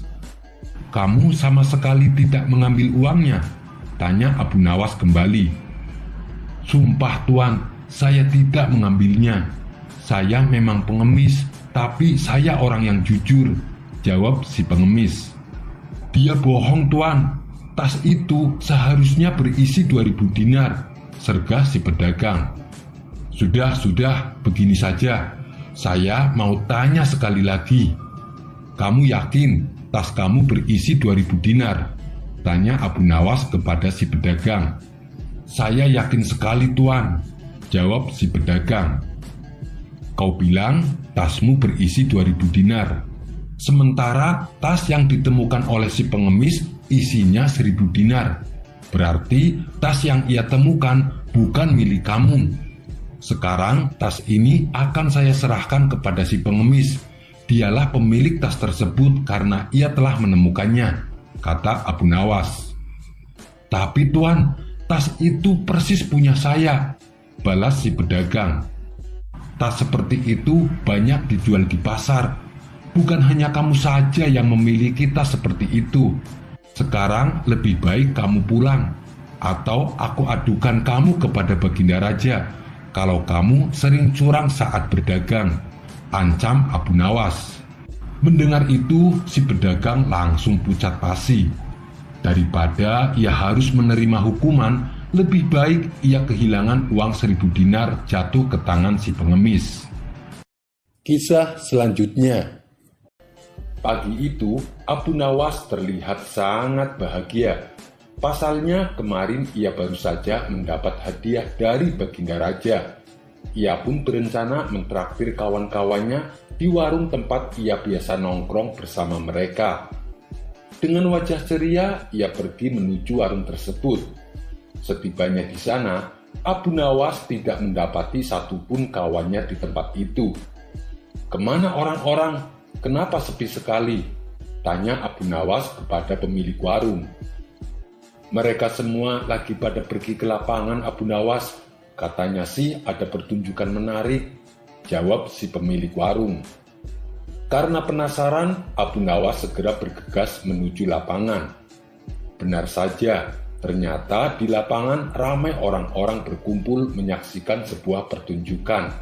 Kamu sama sekali tidak mengambil uangnya? Tanya Abu Nawas kembali. Sumpah, Tuan, saya tidak mengambilnya. Saya memang pengemis, tapi saya orang yang jujur, jawab si pengemis. Dia bohong, Tuan. Tas itu seharusnya berisi 2000 dinar, sergah si pedagang. Sudah, begini saja. Saya mau tanya sekali lagi. Kamu yakin tas kamu berisi 2000 dinar? Tanya Abu Nawas kepada si pedagang. Saya yakin sekali, Tuan, jawab si pedagang. Kau bilang tasmu berisi 2000 dinar. Sementara tas yang ditemukan oleh si pengemis isinya 1000 dinar. Berarti tas yang ia temukan bukan milik kamu. Sekarang tas ini akan saya serahkan kepada si pengemis. Dialah pemilik tas tersebut karena ia telah menemukannya, kata Abu Nawas. Tapi Tuan, tas itu persis punya saya, balas si pedagang. Tas seperti itu banyak dijual di pasar. Bukan hanya kamu saja yang memiliki tas seperti itu. Sekarang lebih baik kamu pulang, atau aku adukan kamu kepada Baginda Raja kalau kamu sering curang saat berdagang, ancam Abu Nawas. Mendengar itu, si pedagang langsung pucat pasi. Daripada ia harus menerima hukuman, lebih baik ia kehilangan uang 1000 dinar jatuh ke tangan si pengemis. Kisah selanjutnya. Pagi itu, Abu Nawas terlihat sangat bahagia. Pasalnya kemarin ia baru saja mendapat hadiah dari Baginda Raja. Ia pun berencana mentraktir kawan-kawannya di warung tempat ia biasa nongkrong bersama mereka. Dengan wajah ceria, ia pergi menuju warung tersebut. Setibanya di sana, Abu Nawas tidak mendapati satupun kawannya di tempat itu. Kemana orang-orang? Kenapa sepi sekali? Tanya Abu Nawas kepada pemilik warung. Mereka semua lagi pada pergi ke lapangan, Abu Nawas. Katanya sih ada pertunjukan menarik, jawab si pemilik warung. Karena penasaran, Abu Nawas segera bergegas menuju lapangan. Benar saja, Ternyata di lapangan ramai orang-orang berkumpul menyaksikan sebuah pertunjukan.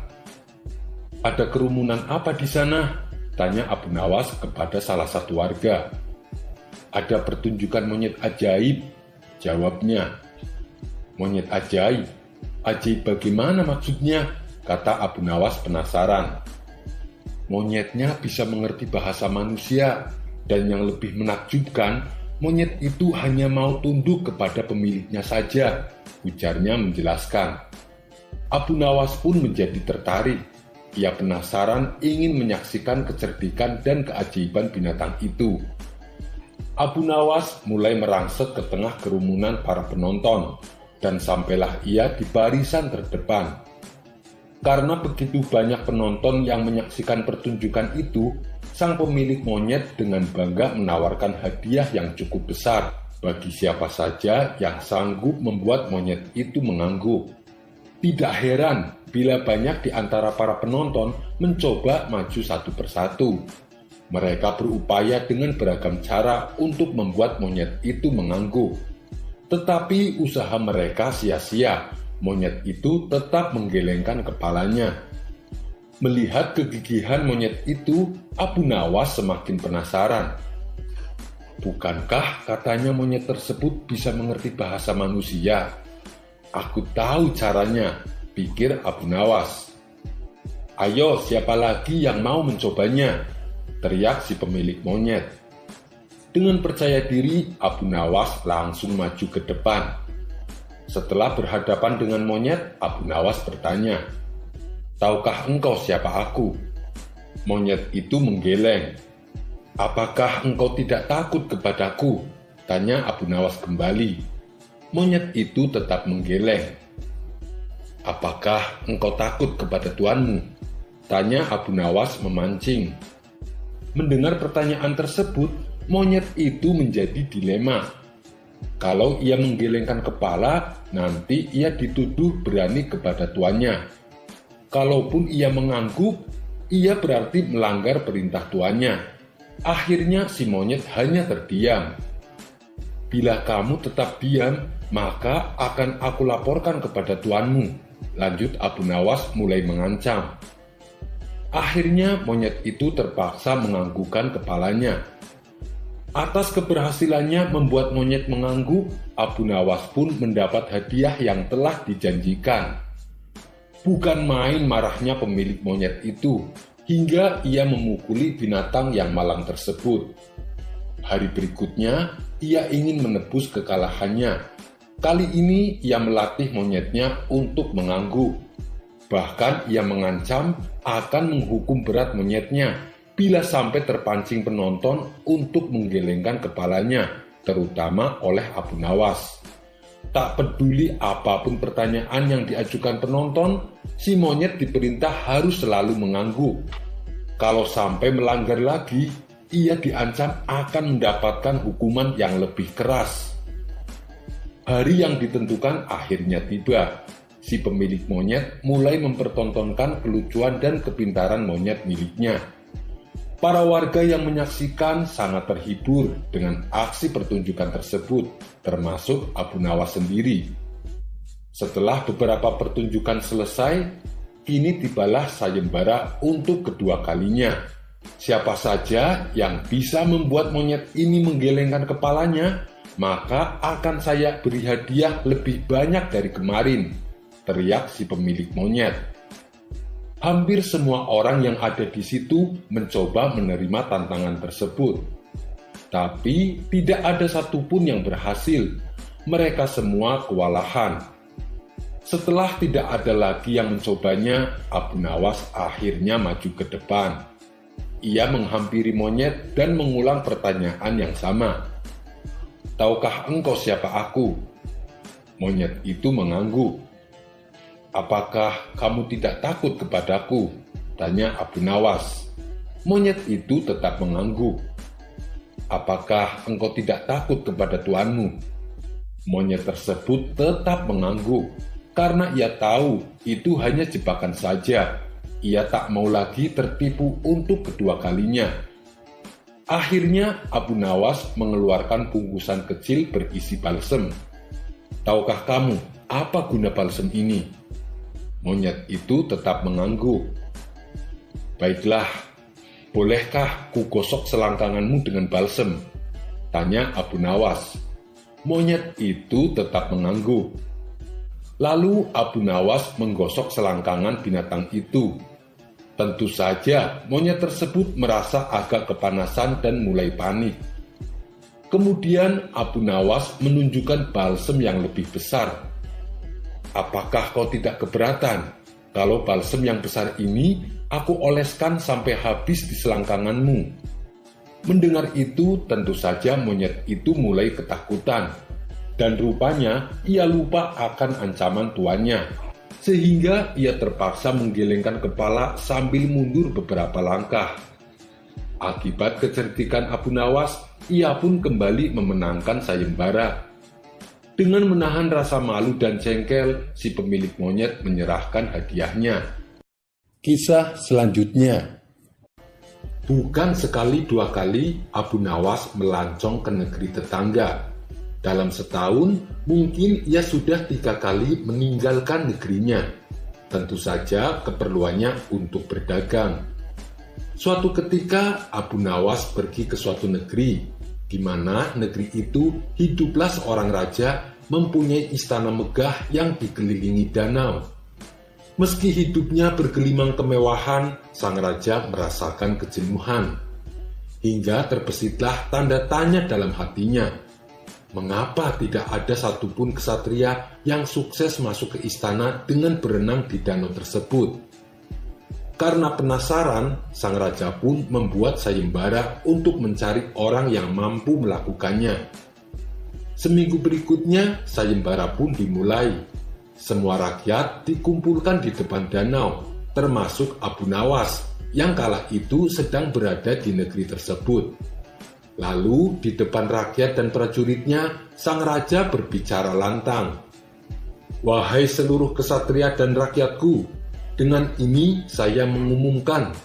"Ada kerumunan apa di sana?" tanya Abu Nawas kepada salah satu warga. "Ada pertunjukan monyet ajaib," jawabnya. "Monyet ajaib? Ajaib bagaimana maksudnya?" kata Abu Nawas penasaran. "Monyetnya bisa mengerti bahasa manusia, dan yang lebih menakjubkan, monyet itu hanya mau tunduk kepada pemiliknya saja," ujarnya menjelaskan. Abu Nawas pun menjadi tertarik. Ia penasaran ingin menyaksikan kecerdikan dan keajaiban binatang itu. Abu Nawas mulai merangsek ke tengah kerumunan para penonton, dan sampailah ia di barisan terdepan. Karena begitu banyak penonton yang menyaksikan pertunjukan itu, sang pemilik monyet dengan bangga menawarkan hadiah yang cukup besar bagi siapa saja yang sanggup membuat monyet itu mengangguk. Tidak heran bila banyak di antara para penonton mencoba maju satu persatu. Mereka berupaya dengan beragam cara untuk membuat monyet itu mengangguk. Tetapi usaha mereka sia-sia. Monyet itu tetap menggelengkan kepalanya. Melihat kegigihan monyet itu, Abu Nawas semakin penasaran. "Bukankah katanya monyet tersebut bisa mengerti bahasa manusia? Aku tahu caranya," pikir Abu Nawas. "Ayo, siapa lagi yang mau mencobanya?" teriak si pemilik monyet. Dengan percaya diri, Abu Nawas langsung maju ke depan. Setelah berhadapan dengan monyet, Abu Nawas bertanya, "Tahukah engkau siapa aku?" Monyet itu menggeleng. "Apakah engkau tidak takut kepadaku?" tanya Abu Nawas kembali. Monyet itu tetap menggeleng. "Apakah engkau takut kepada tuanmu?" tanya Abu Nawas memancing. Mendengar pertanyaan tersebut, monyet itu menjadi dilema. Kalau ia menggelengkan kepala, nanti ia dituduh berani kepada tuannya. Kalaupun ia mengangguk, ia berarti melanggar perintah tuannya. Akhirnya si monyet hanya terdiam. "Bila kamu tetap diam, maka akan aku laporkan kepada tuanmu," lanjut Abu Nawas mulai mengancam. Akhirnya monyet itu terpaksa menganggukkan kepalanya. Atas keberhasilannya membuat monyet mengangguk, Abu Nawas pun mendapat hadiah yang telah dijanjikan. Bukan main marahnya pemilik monyet itu, hingga ia memukuli binatang yang malang tersebut. Hari berikutnya, ia ingin menebus kekalahannya. Kali ini ia melatih monyetnya untuk mengangguk. Bahkan ia mengancam akan menghukum berat monyetnya bila sampai terpancing penonton untuk menggelengkan kepalanya, terutama oleh Abu Nawas. Tak peduli apapun pertanyaan yang diajukan penonton, si monyet diperintah harus selalu mengangguk. Kalau sampai melanggar lagi, ia diancam akan mendapatkan hukuman yang lebih keras. Hari yang ditentukan akhirnya tiba. Si pemilik monyet mulai mempertontonkan kelucuan dan kepintaran monyet miliknya. Para warga yang menyaksikan sangat terhibur dengan aksi pertunjukan tersebut, termasuk Abu Nawas sendiri. Setelah beberapa pertunjukan selesai, kini tibalah sayembara untuk kedua kalinya. Siapa saja yang bisa membuat monyet ini menggelengkan kepalanya, maka akan saya beri hadiah lebih banyak dari kemarin, teriak si pemilik monyet. Hampir semua orang yang ada di situ mencoba menerima tantangan tersebut. Tapi tidak ada satupun yang berhasil. Mereka semua kewalahan. Setelah tidak ada lagi yang mencobanya, Abu Nawas akhirnya maju ke depan. Ia menghampiri monyet dan mengulang pertanyaan yang sama. "Tahukah engkau siapa aku?" Monyet itu mengangguk. "Apakah kamu tidak takut kepadaku?" tanya Abu Nawas. Monyet itu tetap mengangguk. "Apakah engkau tidak takut kepada tuanmu?" Monyet tersebut tetap mengangguk, karena ia tahu itu hanya jebakan saja. Ia tak mau lagi tertipu untuk kedua kalinya. Akhirnya Abu Nawas mengeluarkan bungkusan kecil berisi balsem. tahukah kamu apa guna balsem ini? Monyet itu tetap mengangguk. Baiklah, bolehkah ku gosok selangkanganmu dengan balsem? Tanya Abu Nawas. Monyet itu tetap mengangguk. Lalu Abu Nawas menggosok selangkangan binatang itu. Tentu saja monyet tersebut merasa agak kepanasan dan mulai panik. Kemudian Abu Nawas menunjukkan balsem yang lebih besar. Apakah kau tidak keberatan kalau balsem yang besar ini aku oleskan sampai habis di selangkanganmu? Mendengar itu, tentu saja monyet itu mulai ketakutan. Dan rupanya ia lupa akan ancaman tuannya. Sehingga ia terpaksa menggelengkan kepala sambil mundur beberapa langkah. Akibat kecerdikan Abu Nawas, ia pun kembali memenangkan sayembara. Dengan menahan rasa malu dan jengkel, si pemilik monyet menyerahkan hadiahnya. Kisah selanjutnya. Bukan sekali dua kali Abu Nawas melancong ke negeri tetangga. Dalam setahun, mungkin ia sudah 3 kali meninggalkan negerinya. Tentu saja keperluannya untuk berdagang. Suatu ketika Abu Nawas pergi ke suatu negeri, di mana negeri itu hiduplah seorang raja mempunyai istana megah yang dikelilingi danau. Meski hidupnya bergelimang kemewahan, sang raja merasakan kejenuhan. Hingga terbesitlah tanda tanya dalam hatinya. Mengapa tidak ada satupun ksatria yang sukses masuk ke istana dengan berenang di danau tersebut? Karena penasaran, sang raja pun membuat sayembara untuk mencari orang yang mampu melakukannya. Seminggu berikutnya, sayembara pun dimulai. Semua rakyat dikumpulkan di depan danau, termasuk Abu Nawas, yang kala itu sedang berada di negeri tersebut. Lalu, di depan rakyat dan prajuritnya, sang raja berbicara lantang. Wahai seluruh kesatria dan rakyatku, dengan ini saya mengumumkan,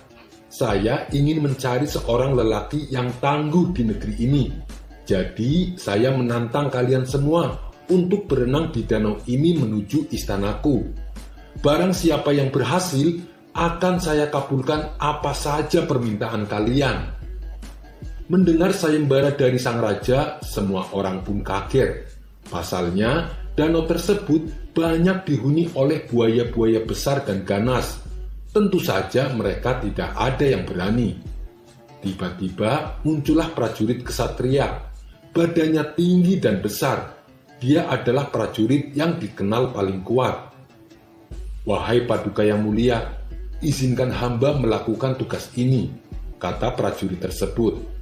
saya ingin mencari seorang lelaki yang tangguh di negeri ini. Jadi, saya menantang kalian semua untuk berenang di danau ini menuju istanaku. Barang siapa yang berhasil, akan saya kabulkan apa saja permintaan kalian. Mendengar sayembara dari sang raja, semua orang pun kaget. Pasalnya, danau tersebut banyak dihuni oleh buaya-buaya besar dan ganas. Tentu saja mereka tidak ada yang berani. Tiba-tiba muncullah prajurit kesatria. Badannya tinggi dan besar. Dia adalah prajurit yang dikenal paling kuat. Wahai paduka yang mulia, izinkan hamba melakukan tugas ini, kata prajurit tersebut.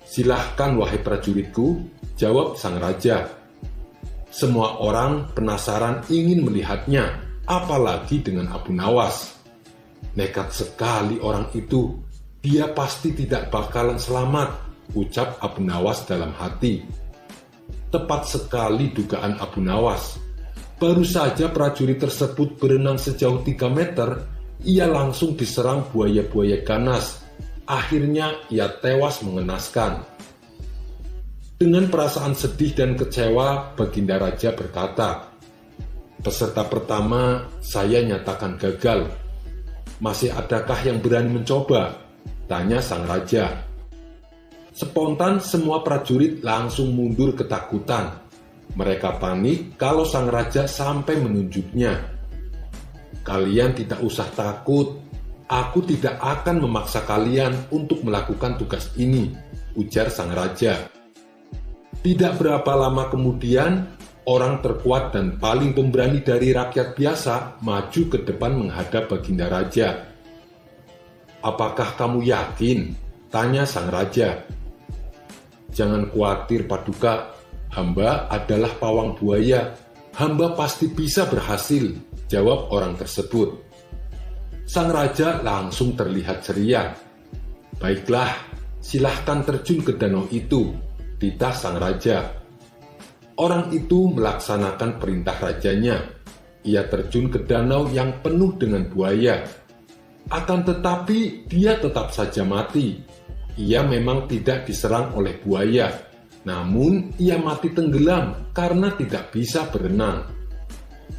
Silahkan wahai prajuritku, jawab sang raja. Semua orang penasaran ingin melihatnya, apalagi dengan Abu Nawas. Nekat sekali orang itu, dia pasti tidak bakalan selamat, ucap Abu Nawas dalam hati. Tepat sekali dugaan Abu Nawas. Baru saja prajurit tersebut berenang sejauh 3 meter, ia langsung diserang buaya-buaya ganas. Akhirnya ia tewas mengenaskan. Dengan perasaan sedih dan kecewa, Baginda Raja berkata, peserta pertama saya nyatakan gagal. Masih adakah yang berani mencoba? Tanya sang raja. Spontan semua prajurit langsung mundur ketakutan. Mereka panik kalau sang raja sampai menunjuknya. Kalian tidak usah takut, aku tidak akan memaksa kalian untuk melakukan tugas ini, ujar sang raja. Tidak berapa lama kemudian, orang terkuat dan paling pemberani dari rakyat biasa maju ke depan menghadap Baginda Raja. Apakah kamu yakin? Tanya sang raja. Jangan khawatir paduka, hamba adalah pawang buaya. Hamba pasti bisa berhasil, jawab orang tersebut. Sang raja langsung terlihat ceria. Baiklah, silahkan terjun ke danau itu, titah sang raja. Orang itu melaksanakan perintah rajanya. Ia terjun ke danau yang penuh dengan buaya. Akan tetapi dia tetap saja mati. Ia memang tidak diserang oleh buaya. Namun ia mati tenggelam karena tidak bisa berenang.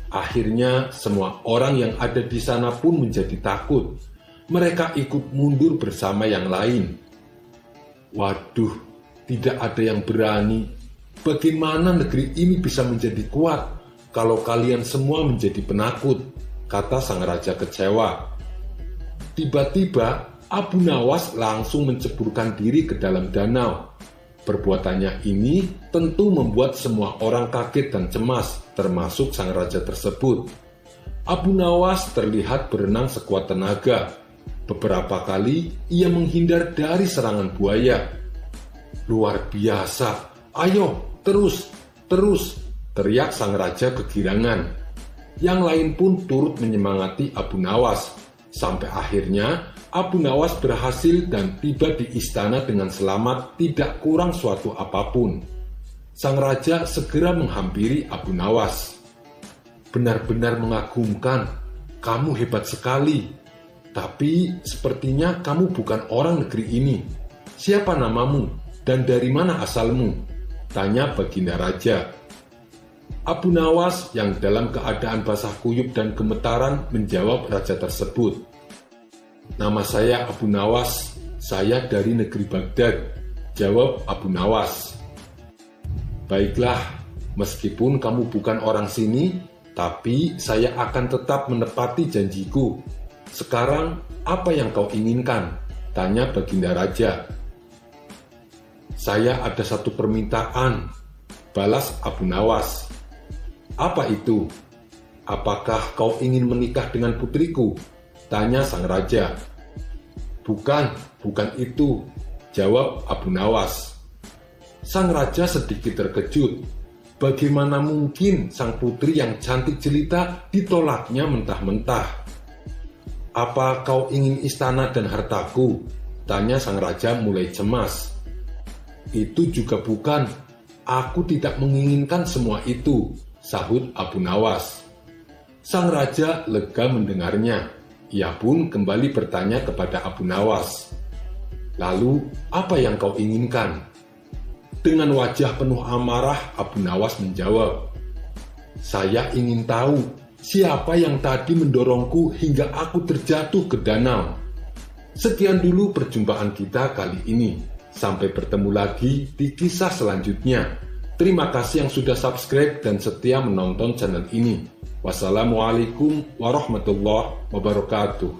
Akhirnya semua orang yang ada di sana pun menjadi takut. Mereka ikut mundur bersama yang lain. Waduh, tidak ada yang berani. Bagaimana negeri ini bisa menjadi kuat kalau kalian semua menjadi penakut, kata sang raja kecewa. Tiba-tiba Abu Nawas langsung menceburkan diri ke dalam danau. Perbuatannya ini tentu membuat semua orang kaget dan cemas, termasuk sang raja tersebut. Abu Nawas terlihat berenang sekuat tenaga. Beberapa kali ia menghindar dari serangan buaya. Luar biasa, ayo terus, teriak sang raja kegirangan. Yang lain pun turut menyemangati Abu Nawas. Sampai akhirnya Abu Nawas berhasil dan tiba di istana dengan selamat, tidak kurang suatu apapun. Sang raja segera menghampiri Abu Nawas. Benar-benar mengagumkan, kamu hebat sekali. Tapi sepertinya kamu bukan orang negeri ini. Siapa namamu dan dari mana asalmu? Tanya baginda raja. Abu Nawas yang dalam keadaan basah kuyup dan gemetaran menjawab raja tersebut. Nama saya Abu Nawas, saya dari negeri Baghdad, jawab Abu Nawas. Baiklah, meskipun kamu bukan orang sini, tapi saya akan tetap menepati janjiku. Sekarang, apa yang kau inginkan? Tanya baginda raja. Saya ada satu permintaan, balas Abu Nawas. Apa itu? Apakah kau ingin menikah dengan putriku? Tanya sang raja. Bukan itu, jawab Abu Nawas. Sang raja sedikit terkejut. Bagaimana mungkin sang putri yang cantik jelita ditolaknya mentah-mentah? Apa kau ingin istana dan hartaku? Tanya sang raja mulai cemas. Itu juga bukan. Aku tidak menginginkan semua itu, sahut Abu Nawas. Sang raja lega mendengarnya. Ia pun kembali bertanya kepada Abu Nawas. Lalu, apa yang kau inginkan? Dengan wajah penuh amarah, Abu Nawas menjawab. Saya ingin tahu siapa yang tadi mendorongku hingga aku terjatuh ke danau. Sekian dulu perjumpaan kita kali ini. Sampai bertemu lagi di kisah selanjutnya. Terima kasih yang sudah subscribe dan setia menonton channel ini. Wassalamualaikum warahmatullahi wabarakatuh.